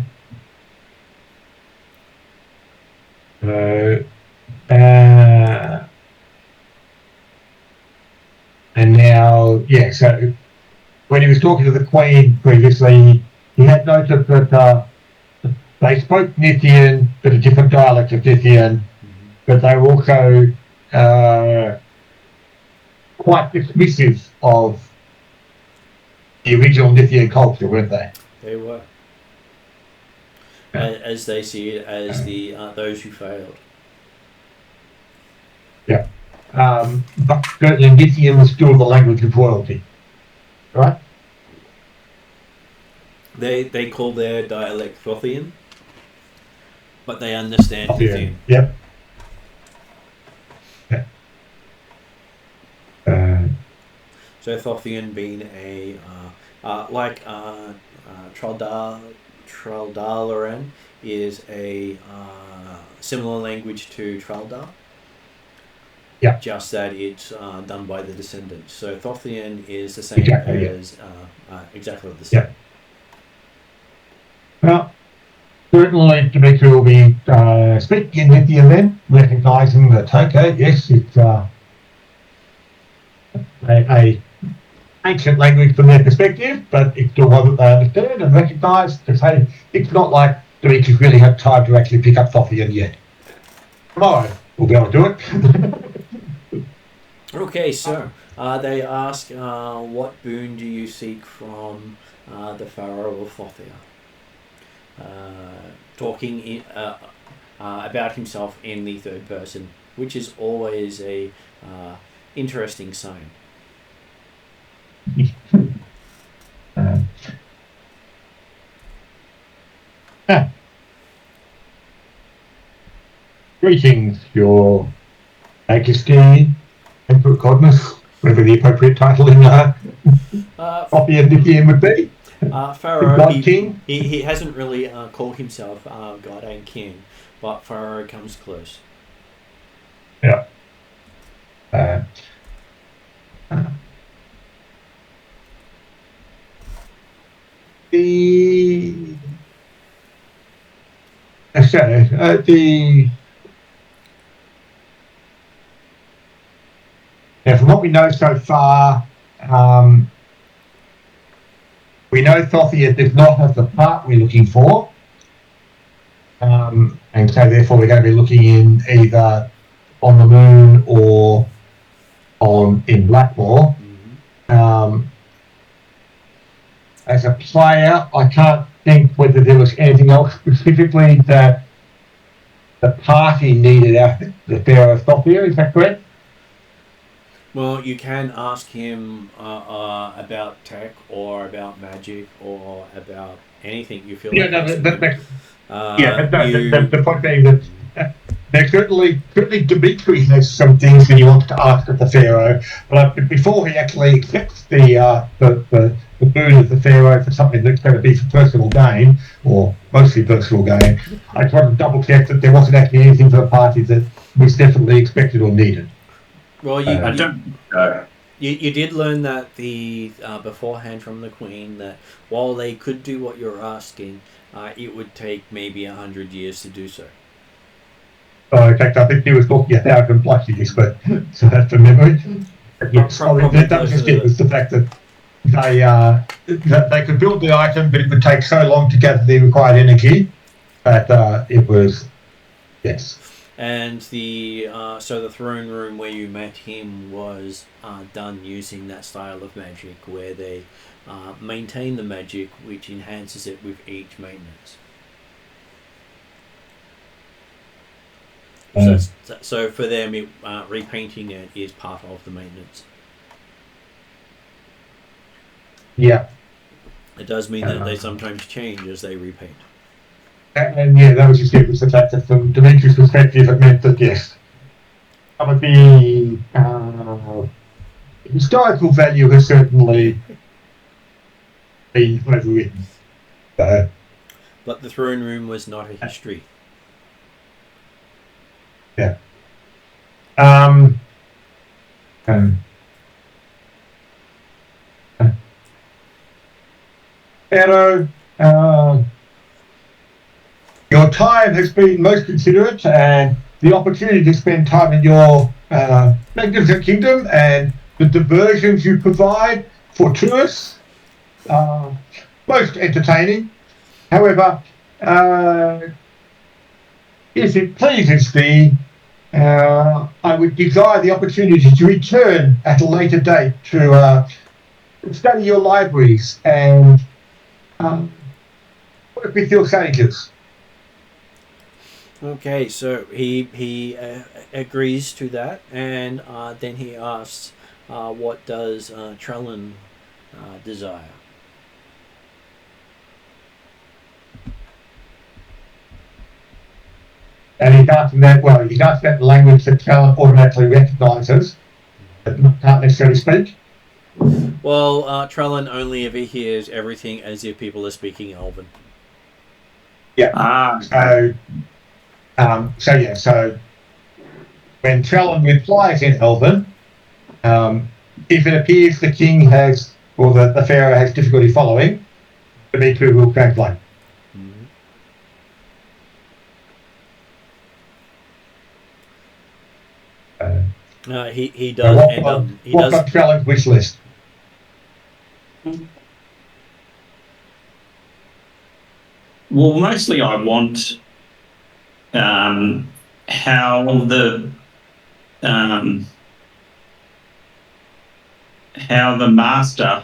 B: And now, yeah, so when he was talking to the Queen previously, he had noted that they spoke Nithian, but a different dialect of Nithian, but they were also quite dismissive of the original Nithian culture, weren't they?
A: They were. As they see it as the those who failed.
B: Yeah. But certainly Nithian was still the language of royalty, right?
A: They call their dialect Thothian, but they understand Nithian.
B: Yep.
A: So Thothian being a like Traldalaran is a similar language to Traldar.
B: Yeah.
A: Just that it's done by the descendants. So Thothian is the same as exactly the same.
B: Yeah. Well, certainly Dimitri will be speaking in Nithian then, recognising that, okay, yes, it's a ancient language from their perspective, but it's still one that they understand and recognise to say it's not like Dimitri really had time to actually pick up Thothia yet. Tomorrow we'll be able to do it.
A: Okay, so they ask, what boon do you seek from the Pharaoh of Thothia? Talking about himself in the third person, which is always a interesting sign.
B: Greetings, Your Majesty, Emperor Godness, whatever the appropriate title in Thothia Nithian would be.
A: Pharaoh,
B: God King.
A: He hasn't really called himself God and King, but Pharaoh comes close.
B: Yeah. From what we know so far, we know Thothia does not have the part we're looking for, and so therefore we're going to be looking in either on the moon or in Blackmore. As a player, I can't think whether there was anything else specifically that the party needed out of the Pharaoh of Thothia. Is that correct?
A: Well, you can ask him about tech or about magic or about anything you feel like asking him.
B: The point being that certainly Dimitri has some things that he wants to ask of the Pharaoh, but before he actually accepts the boon of the Pharaoh for something that's going to be for personal gain, or mostly personal gain, I just want to double check that there wasn't actually anything for the party that was definitely expected or needed.
A: Well, you did learn that beforehand from the Queen that while they could do what you're asking, it would take maybe 100 years to do so.
B: Oh, in fact, I think he was talking 1,000 plus years, but so that's from memory. But yes, that was just it. Was the fact that they could build the item, but it would take so long to gather the required energy that it was, yes.
A: And so the throne room where you met him was done using that style of magic, where they maintain the magic, which enhances it with each maintenance. So for them, repainting it is part of the maintenance.
B: Yeah.
A: It does mean that they sometimes change as they repaint.
B: And yeah, that was just it. Was the fact that from Dimitri's perspective, it meant that yes, some of the historical value has certainly been overwritten.
A: But the throne room was not a history.
B: Yeah. Pero, your time has been most considerate, and the opportunity to spend time in your magnificent kingdom and the diversions you provide for tourists are most entertaining. However, if it pleases thee, I would desire the opportunity to return at a later date to study your libraries and work with your sages.
A: Okay, so he agrees to that, and then he asks, what does Trellin desire?
B: And he can't that the language that Trellin automatically recognises, but can't necessarily speak.
A: Well, Trellin only ever hears everything as if people are speaking Elven.
B: Yeah. So when Trellin replies in Elven, if it appears the king has, or the pharaoh has difficulty following, Dimitri will translate.
A: He does end up.
B: What's on Trellin's wish list?
C: Well, mostly I want how the master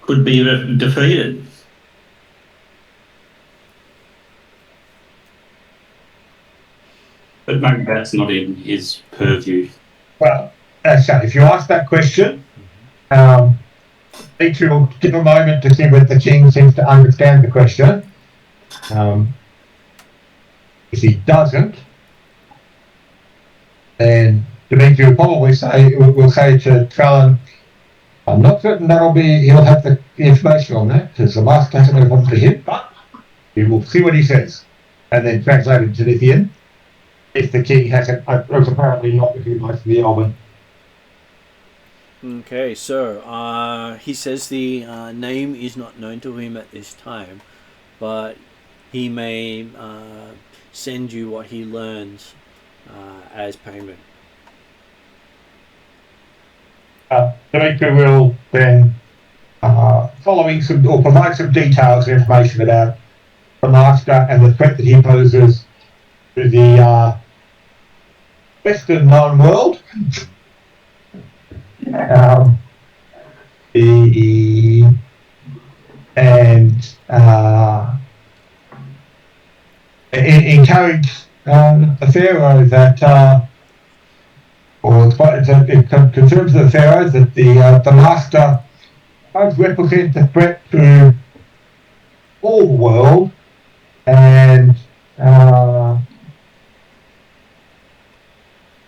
C: could be defeated. But maybe that's not in his purview.
B: Well, so if you ask that question, Dimitri will give a moment to see whether the king seems to understand the question. If he doesn't, then Dimitri will probably say to Trellin, I'm not certain he'll have the information on that, because the master hasn't got one to him, but we will see what he says. And then translate it to Lithian, if the king hasn't, it's apparently not recognised the Elven.
A: Okay, so he says the name is not known to him at this time, but he may send you what he learns as payment.
B: Dimitri will then, provide some details and information about the master and the threat that he poses to the Western known world. Encourage the pharaoh that, it confirms to the pharaoh that the master does represent the threat to all the world, and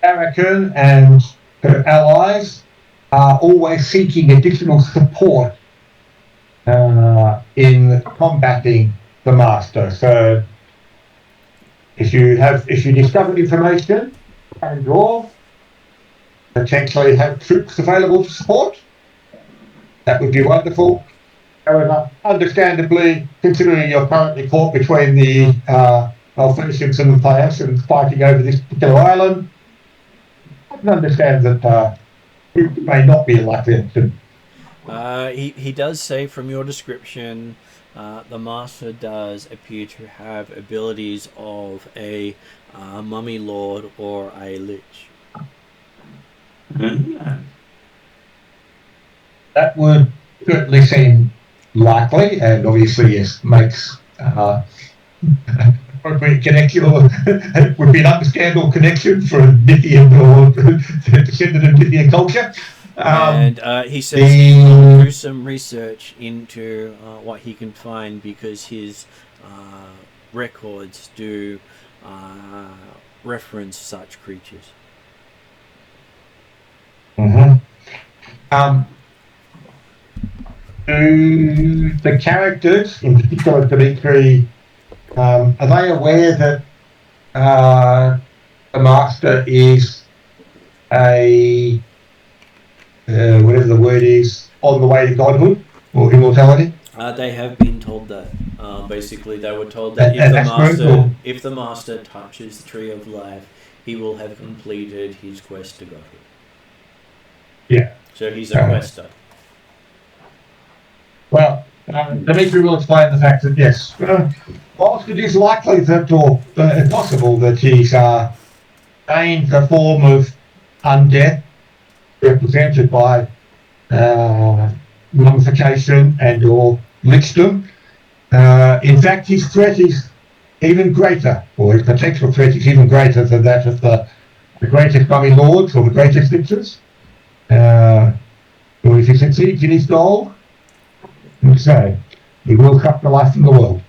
B: Atruaghin and her allies are always seeking additional support in combating the master. So if you discover information and or potentially have troops available to support, that would be wonderful. However, understandably, considering you're currently caught between the Alphasians and Thyacians fighting over this particular island. I can understand that it may not be a likely option.
A: He does say from your description, the Master does appear to have abilities of a mummy lord or a lich.
B: That would certainly seem likely, and obviously, yes, makes appropriate connection, or would be an understandable connection for a Nithian or descendant of Nithian culture.
A: And he says he will do some research into what he can find, because his records do reference such creatures.
B: Do the characters, in particular Dimitri, are they aware that the Master is a whatever the word is, on the way to godhood or immortality?
A: They have been told that. Basically, they were told that if the Master touches the Tree of Life, he will have completed his quest to godhood.
B: Yeah.
A: So he's a quester.
B: Well, Dimitri will explain the fact that, yes, whilst it is likely that, or possible that he's gained a form of undeath represented by mummification and or lichdom, in fact his threat is even greater, or his potential threat is even greater than that of the greatest mummy lords or the greatest lichers. Or if he succeeds in his goal, so he will cut the life from the world.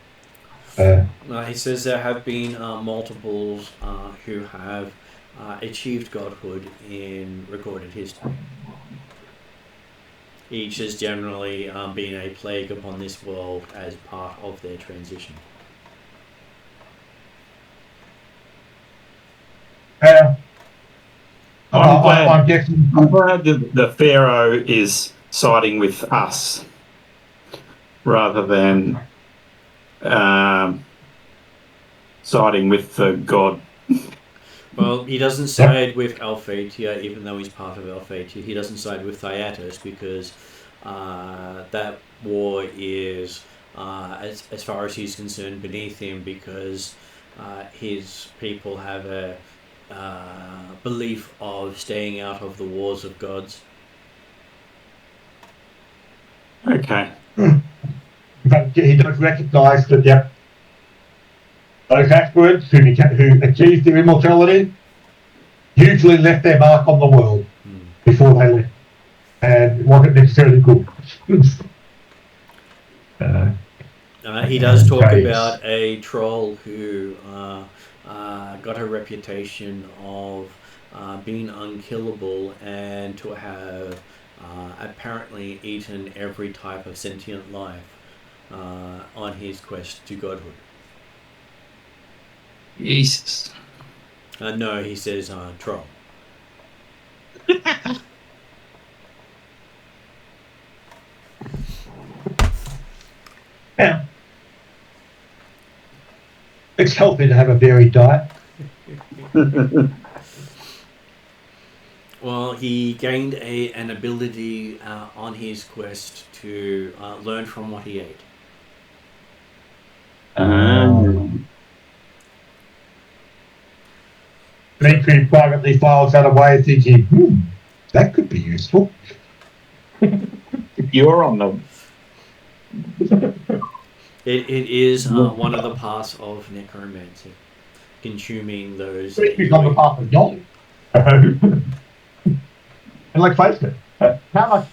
A: He says there have been multiples who have achieved godhood in recorded history. Each has generally been a plague upon this world as part of their transition.
C: I'm glad that the Pharaoh is siding with us rather than siding with the god.
A: Well, he doesn't side with Alphatia, even though he's part of Alphatia. He doesn't side with Thyatus because that war is, as far as he's concerned, beneath him, because his people have a belief of staying out of the wars of gods.
C: Okay.
B: But he does recognise that, yep, those afterwards who achieved their immortality hugely left their mark on the world before they left, and it wasn't necessarily good.
A: He does talk about a troll who got a reputation of being unkillable and to have apparently eaten every type of sentient life on his quest to godhood.
C: Jesus.
A: No, he says troll.
B: Yeah. It's healthy to have a varied diet.
A: Well, he gained an ability on his quest to learn from what he ate.
B: Dimitri privately files that away thinking, that could be useful.
C: You're on the...
A: It is one of the paths of necromancy, consuming those...
B: Dimitri's on the path of knowledge. And like face it, how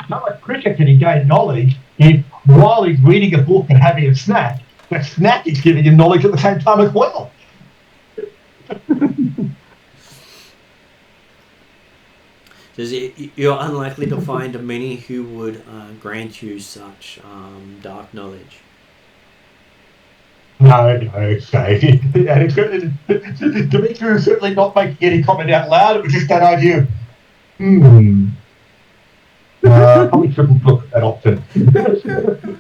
B: much quicker can he gain knowledge if while he's reading a book and having a snack, the snack is giving him knowledge at the same time as well?
A: You're unlikely to find many who would grant you such dark knowledge.
B: No, so Dimitri was certainly not making any comment out loud. It was just that idea of, probably shouldn't look at that often.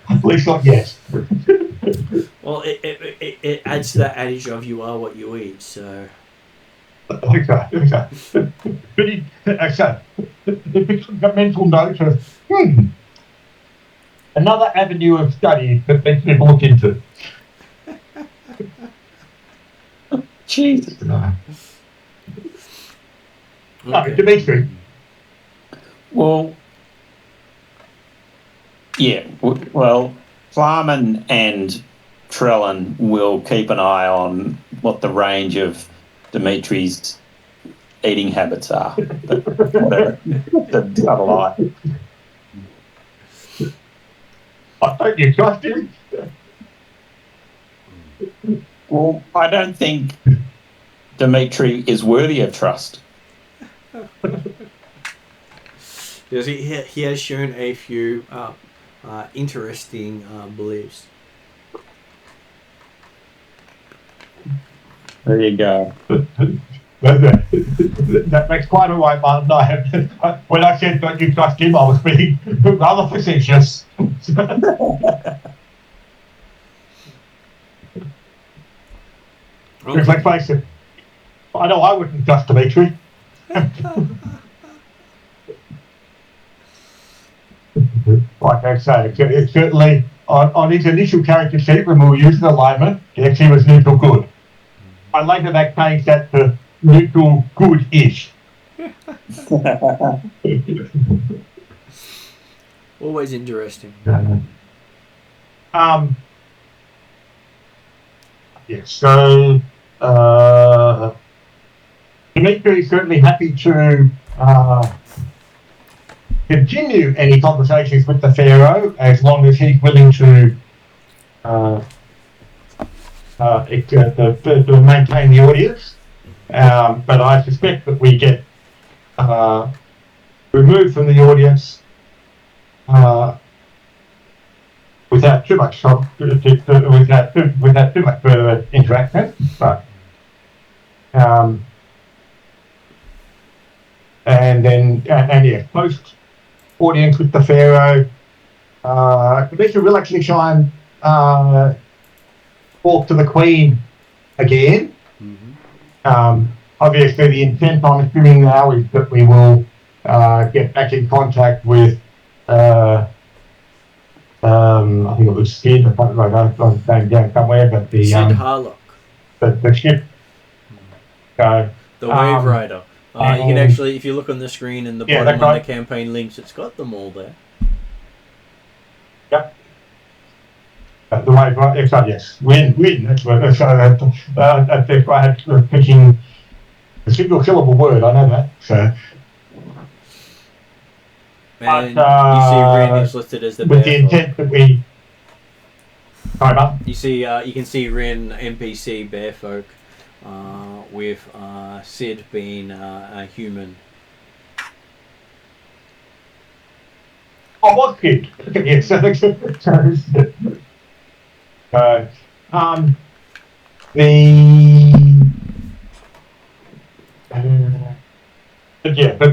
B: At least not yet.
A: Well, it adds to that adage of you are what you eat. So.
B: Okay. But it becomes a mental note of, another avenue of study that makes people look into.
C: Jesus.
B: No,
A: Okay.
B: Dimitri.
C: Well, yeah. Well, Flarman and Trellin will keep an eye on what the range of Dimitri's eating habits are. But whatever. That's not a lie.
B: I don't you trust him?
C: Well, I don't think Dimitri is worthy of trust.
A: Because he has shown a few interesting beliefs.
C: There you go.
B: That makes quite a right, Martin. When I said don't you trust him, I was being rather facetious. Because let's face it, I know I wouldn't trust Dimitri. Like I say, it's certainly on his initial character sheet when we were using alignment, yes, he was neutral good. I later that changed that to neutral good-ish.
A: Always interesting.
B: Yes, so Dimitri is certainly happy to continue any conversations with the Pharaoh as long as he's willing to maintain the audience. But I suspect that we get removed from the audience without too much without too much further interaction. But and then yeah, post audience with the Pharaoh, Dimitri will actually try and talk to the Queen again. Obviously, the intent I'm assuming now is that we will get back in contact with I think it was Sid. I can't remember his name down somewhere, but the
A: Sid Harlock,
B: the ship. So
A: the Wave Rider. You can actually, if you look on the screen in the bottom under campaign links, it's got them all there.
B: Yep. The Wave Rider. Yes. Win. That's what. I think I had pitching a single syllable word. I know that. So.
A: And you see Rin is listed as the
B: with the intent that we. Sorry, Mark.
A: You see, you can see Rin NPC Bearfolk, with Sid being a human.
B: Oh, what kid? Yes. But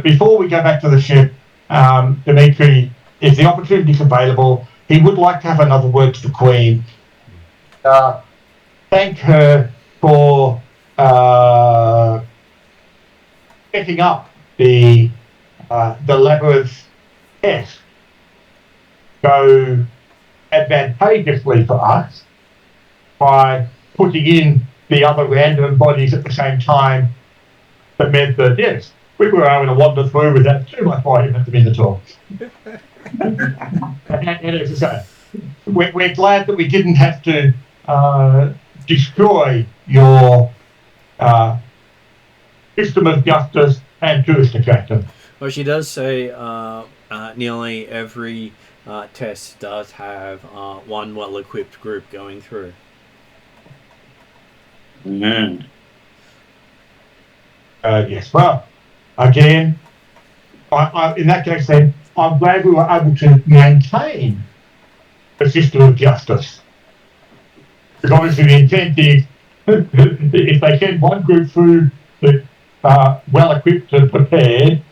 B: before we go back to the ship, Dimitri, if the opportunity is available, he would like to have another word to the Queen. Thank her for setting up the labyrinth test so advantageously for us by putting in the other random bodies at the same time that meant that, yes, we were able to wander through without too much fighting at the Minotaur. And as I say, we're glad that we didn't have to destroy your system of justice and tourist attraction.
A: Well, she does say nearly every test does have one well-equipped group going through.
B: Yes, well, again, I, in that case then, I'm glad we were able to maintain the system of justice. Because obviously the intent is, if they send one group through that are well-equipped and prepared,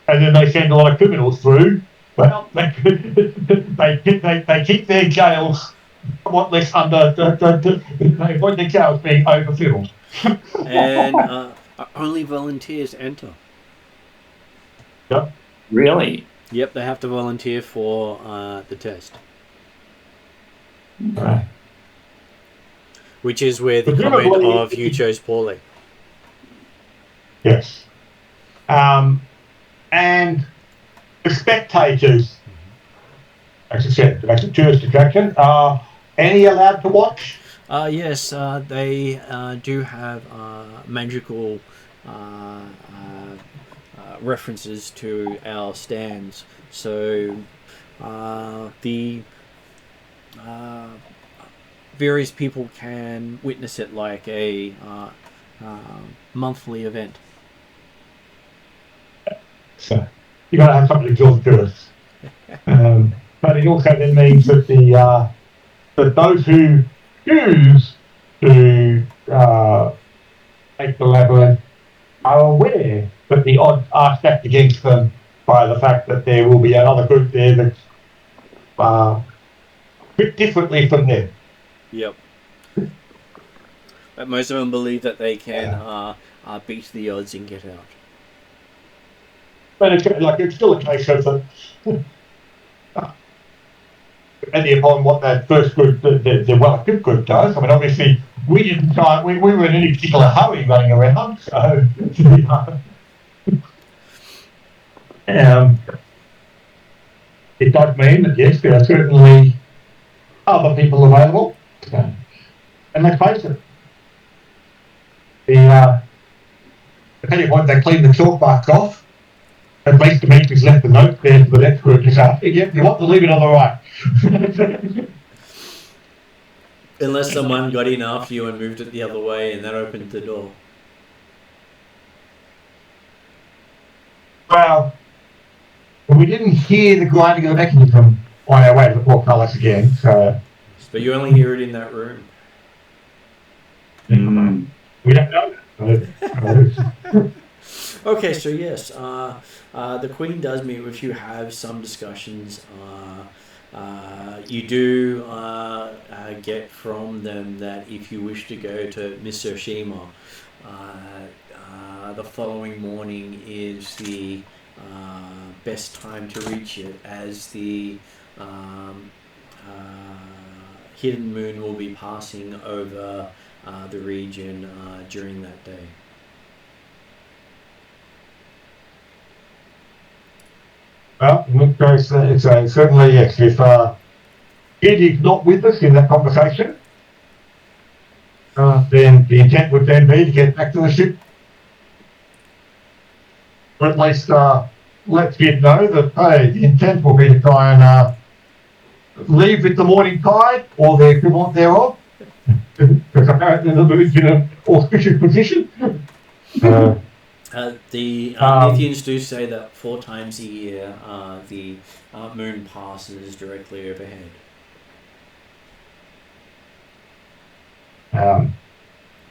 B: and then they send a lot of criminals through, well, they keep their jails somewhat less under the cows being overfilled.
A: And only volunteers enter.
B: Yep.
C: Really?
A: Yep, they have to volunteer for the test.
B: Right.
A: Which is where the
B: Presumably-
A: comment of you chose poorly.
B: Yes. And the spectators, as I said, that's a tourist attraction, are any allowed to watch?
A: Yes, they do have magical references to our stands. So the various people can witness it like a monthly event.
B: So you've got to have something to draw the tourists. But it also then means that that those who choose to take the labyrinth are aware that the odds are stacked against them by the fact that there will be another group there that's a bit differently from them.
A: Yep. But most of them believe that they can beat the odds and get out.
B: But it's still a case of depending upon what that first group, the well-equipped group does. I mean, obviously, we didn't try. We were in any particular hurry running around, so. It does mean that yes, there are certainly other people available, and let's face it, depending on they clean the chalk marks off. At least Dimitri's left the note there for the next group to say, yeah, you want to leave it on the right.
A: Unless someone got in after you and moved it the other way, and that opened the door.
B: Well, we didn't hear the grinding of the mechanism on our way to the portcullis again, so.
A: But you only hear it in that room.
B: We don't know that.
A: Okay, so yes, the Queen does meet with you, have some discussions. You do get from them that if you wish to go to Miss Urshima, the following morning is the best time to reach it, as the hidden moon will be passing over the region during that day.
B: Well, in that case, it's certainly yes. If Ed is not with us in that conversation, then the intent would then be to get back to the ship. Or at least let Ed know that, hey, the intent will be to try and leave with the morning tide or the equivalent thereof. Because apparently the moon's in an auspicious position.
A: The Nithians do say that 4 times a year the moon passes directly overhead.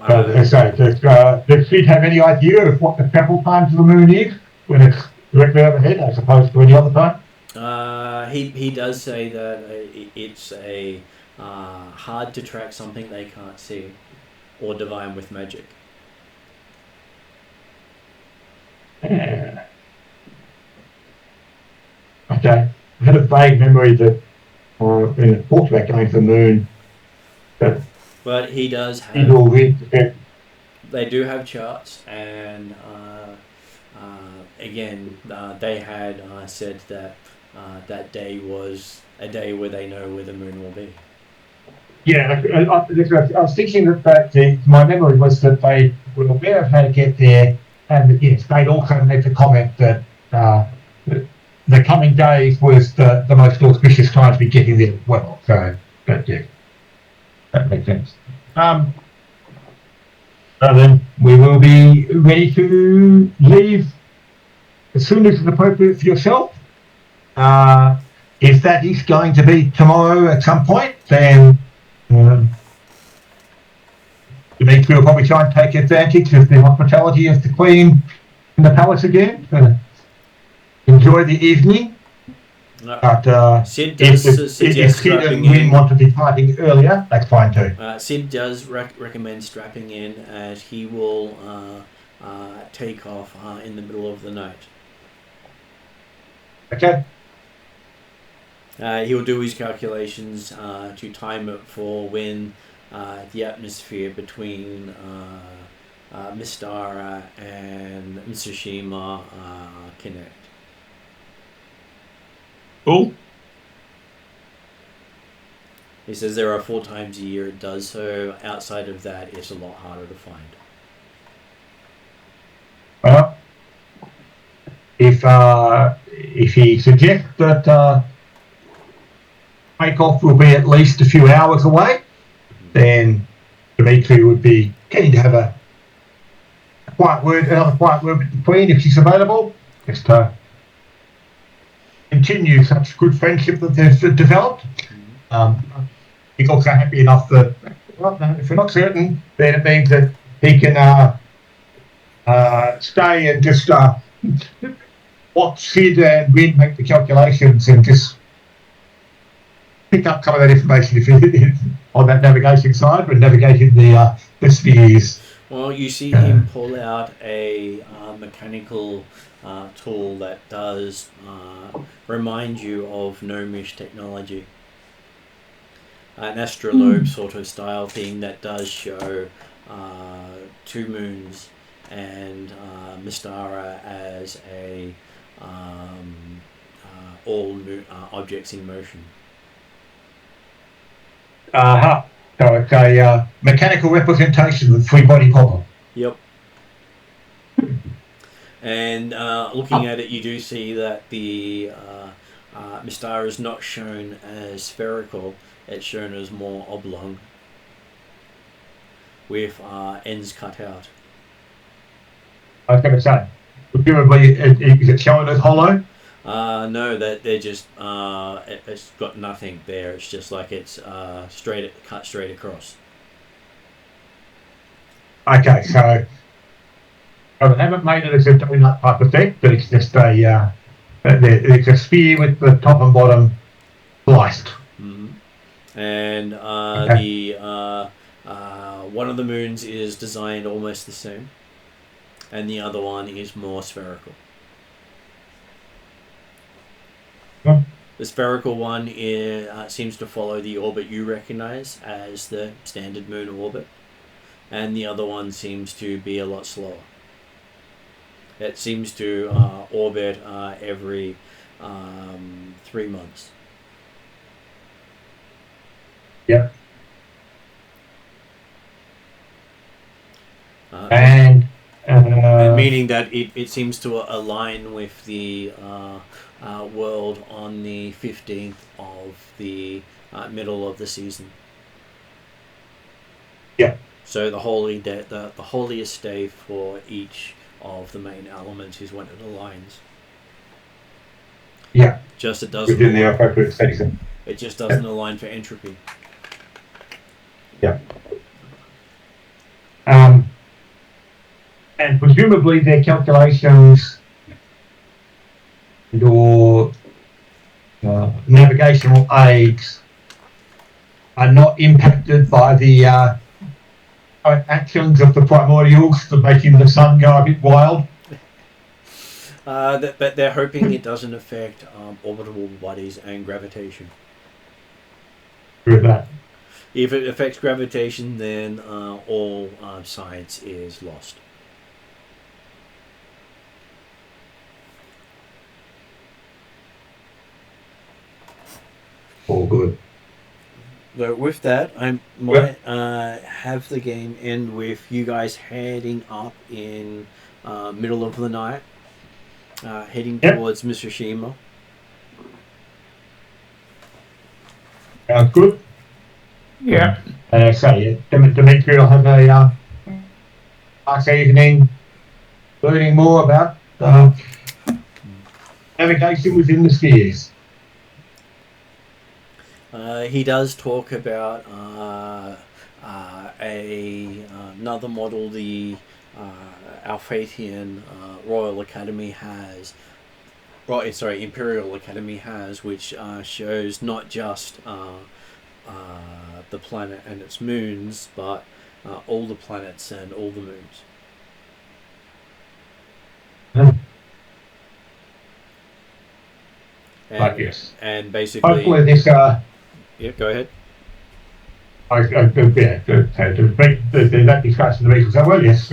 B: Does Sid have any idea of what the travel time to the moon is when it's directly overhead as opposed to any other time?
A: He does say that it's a hard to track something they can't see or divine with magic.
B: Okay. I had a vague memory that when it talks about going to the moon,
A: but he does have. They do have charts, and again, they had said that that day was a day where they know where the moon will be.
B: Yeah, I was thinking that my memory was that they were aware of how to get there, and yes, they'd also made the comment that the coming days was the most auspicious time to be getting there as well. So, but yeah, that makes sense. So then we will be ready to leave as soon as it's appropriate for yourself. If that is going to be tomorrow at some point, then Dimitri will probably try and take advantage of the hospitality of the Queen in the palace again to enjoy the evening. But
A: Sid does
B: if
A: suggest
B: Sid and
A: strapping
B: Win
A: in.
B: want to be fighting earlier, that's fine too.
A: Sid does recommend strapping in, and he will take off in the middle of the night.
B: Okay.
A: He'll do his calculations to time it for when the atmosphere between Mystara and Tsushima connect.
C: Cool.
A: He says there are 4 times a year it does so. Outside of that, it's a lot harder to find.
B: Well, if he suggests that takeoff will be at least a few hours away, then Dimitri would be keen to have another quiet word with the Queen if she's available, just to continue such good friendship that they've developed. He's also happy enough that, well, no, if we're not certain, then it means that he can stay and just watch Sid and Win make the calculations and just pick up some of that information if he, on that navigation side, but navigating the spheres.
A: Well, you see him pull out a mechanical tool that does remind you of gnomish technology. An astrolabe sort of style thing that does show 2 moons and Mystara as a all objects in motion.
B: So it's a mechanical representation of the 3-body problem.
A: Yep. And looking at it, you do see that the Mystara is not shown as spherical. It's shown as more oblong, with ends cut out.
B: I was going to say, presumably, is it shown as hollow?
A: No, that they're just it's got nothing there. It's just like it's cut straight across.
B: Okay, so they haven't made it as a donut type of thing, but it's just it's a sphere with the top and bottom sliced.
A: Mm-hmm. And
B: Okay.
A: the one of the moons is designed almost the same, and the other one is more spherical. The spherical one seems to follow the orbit you recognize as the standard moon orbit, and the other one seems to be a lot slower. It seems to orbit every 3 months.
B: Yep. And
A: meaning that it seems to align with the world on the 15th of the middle of the season.
B: Yeah.
A: So the holiest day for each of the main elements is when it aligns.
B: Yeah.
A: Just it doesn't.
B: Within the appropriate season.
A: It just doesn't align for entropy.
B: Yeah. And presumably their calculations or navigational aids are not impacted by the actions of the primordials for making the sun go a bit wild.
A: But they're hoping it doesn't affect orbital bodies and gravitation.
B: With that.
A: If it affects gravitation, then all science is lost.
B: All good.
A: So with that, I might have the game end with you guys heading up in middle of the night, heading towards Tsushima.
B: Sounds good.
C: Yeah.
B: And I say, Dimitri will have a nice evening learning more about navigation within the spheres.
A: He does talk about another model the Alphathian Royal Academy has Right, sorry, Imperial Academy has, which shows not just the planet and its moons, but all the planets and all the moons. And,
B: yes.
A: and basically,
B: hopefully this.
A: Yeah, go ahead.
B: To make that discussion to be so well, yes.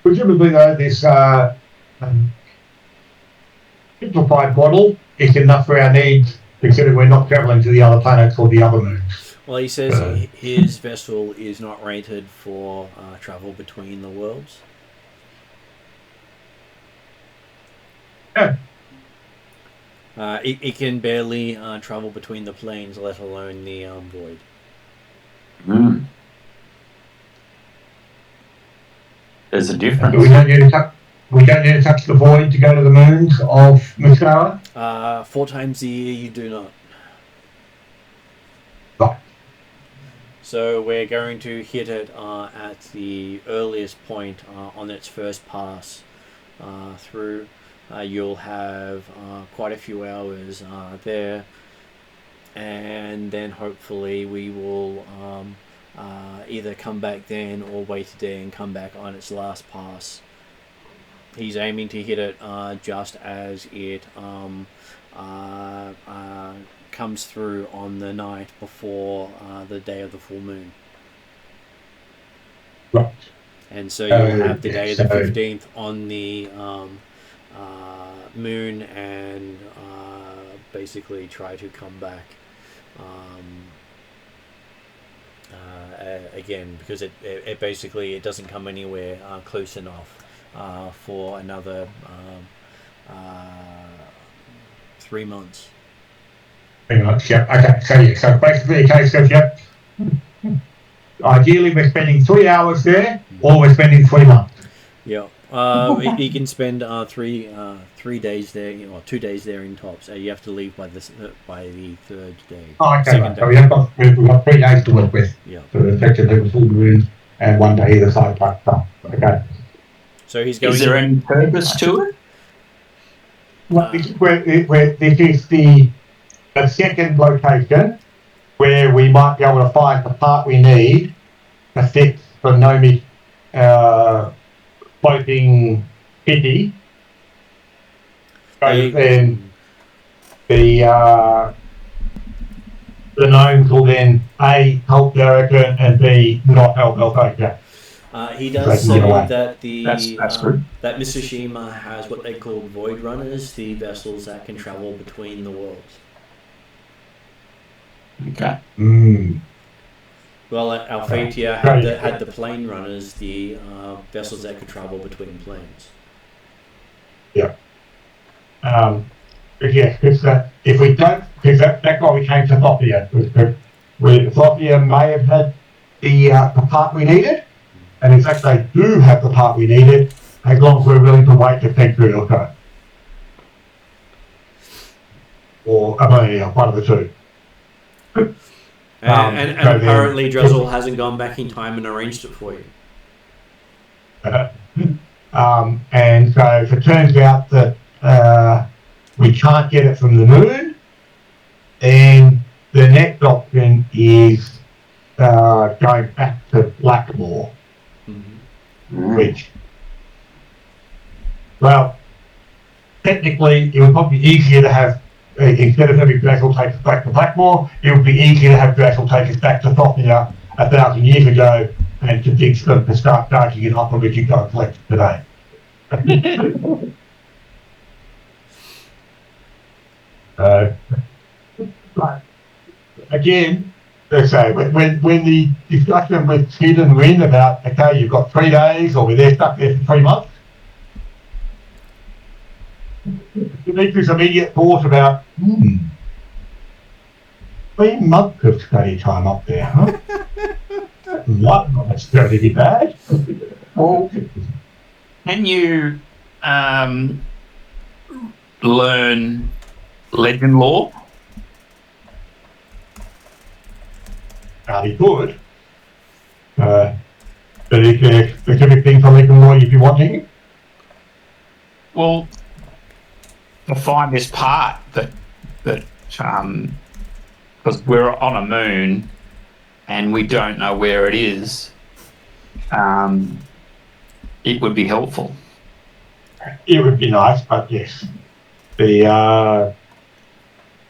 B: Presumably, though, this simplified model is enough for our needs, considering we're not travelling to the other planets or the other moons.
A: Well, he says his vessel is not rated for travel between the worlds.
B: Yeah.
A: It can barely travel between the planes, let alone the void.
C: There's a difference.
B: We don't need to touch the void to go to the moons of Mystara?
A: 4 times a year you do not.
B: Right.
A: So we're going to hit it at the earliest point on its first pass through. You'll have quite a few hours there, and then hopefully we will either come back then or wait a day and come back on its last pass. He's aiming to hit it just as it comes through on the night before the day of the full moon.
B: Right.
A: And so you'll have the day of the 15th on the moon, and basically try to come back again, because it basically it doesn't come anywhere close enough for another 3 months.
B: 3 months, yeah. Okay, so basically a case of, yep. Ideally, we're spending 3 hours there, or we're spending 3 months.
A: Yeah. You can spend 3 days there, or 2 days there in tops. You have to leave by the 3rd day.
B: Oh, okay,
A: Second
B: right.
A: day.
B: So we've got 3 days to work with.
A: Yeah.
B: So effectively the full moon and 1 day either side of stuff. Okay.
A: So he's going.
C: Is there any purpose to it?
B: Well, this is the second location where we might be able to find the part we need to fix the gnomic floating kitty. So then the gnomes will then A, help Darrington, and B, not help Alphonse.
A: He does say that
C: That's good.
A: that Mitsushima has what they call void runners, the vessels that can travel between the worlds.
C: Okay.
A: Well, Alphatia had the plane runners, the vessels that could travel between planes.
B: Yeah. Yeah, because if we don't, because that's why we came to Thothia. Thothia may have had the part we needed, and in fact they do have the part we needed, as long as we're willing to wait a century or so. Or one of the two.
A: And apparently Drizzle hasn't gone back in time and arranged it for you.
B: And so if it turns out that we can't get it from the moon, then the next option is going back to Blackmore, which, well, technically it would probably be easier to have, instead of having Draxel take us back to Blackmore, it would be easier to have Draxel take us back to Thothia 1,000 years ago and to dig them to start charging it up, and we can go and collect it today. But again, let's say when the discussion with Sid and Wynn about, okay, you've got 3 days, or we're there stuck there for 3 months, Dimitri's immediate thought about 3 months of study time up there, huh? Might not necessarily be bad.
C: Well, can you learn legend lore?
B: He could. But is there specific things for legend lore you'd be wanting?
C: Well, to find this part that because we're on a moon and we don't know where it is, it would be helpful.
B: It would be nice, but yes.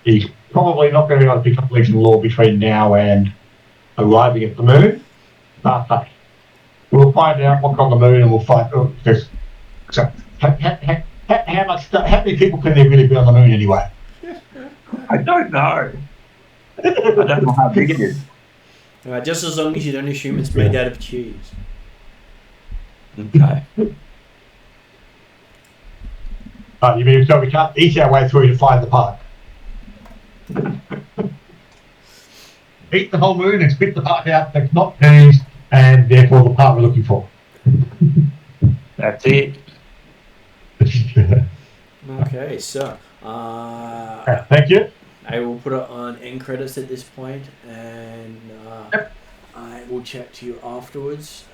B: He's probably not going to be able to pick up Legion Law between now and arriving at the moon. But we'll find out what's on the moon and we'll find this. So, how many people can there really be on the moon anyway?
C: I don't know. I don't know how big it is.
A: Alright, just as long as you don't assume it's made out of cheese.
C: Okay.
B: You mean so we can't eat our way through to find the part? Eat the whole moon and spit the part out that's not cheese and therefore the part we're looking for.
C: That's it.
A: Okay, so
B: Thank you.
A: I will put it on end credits at this point, and I will chat to you afterwards.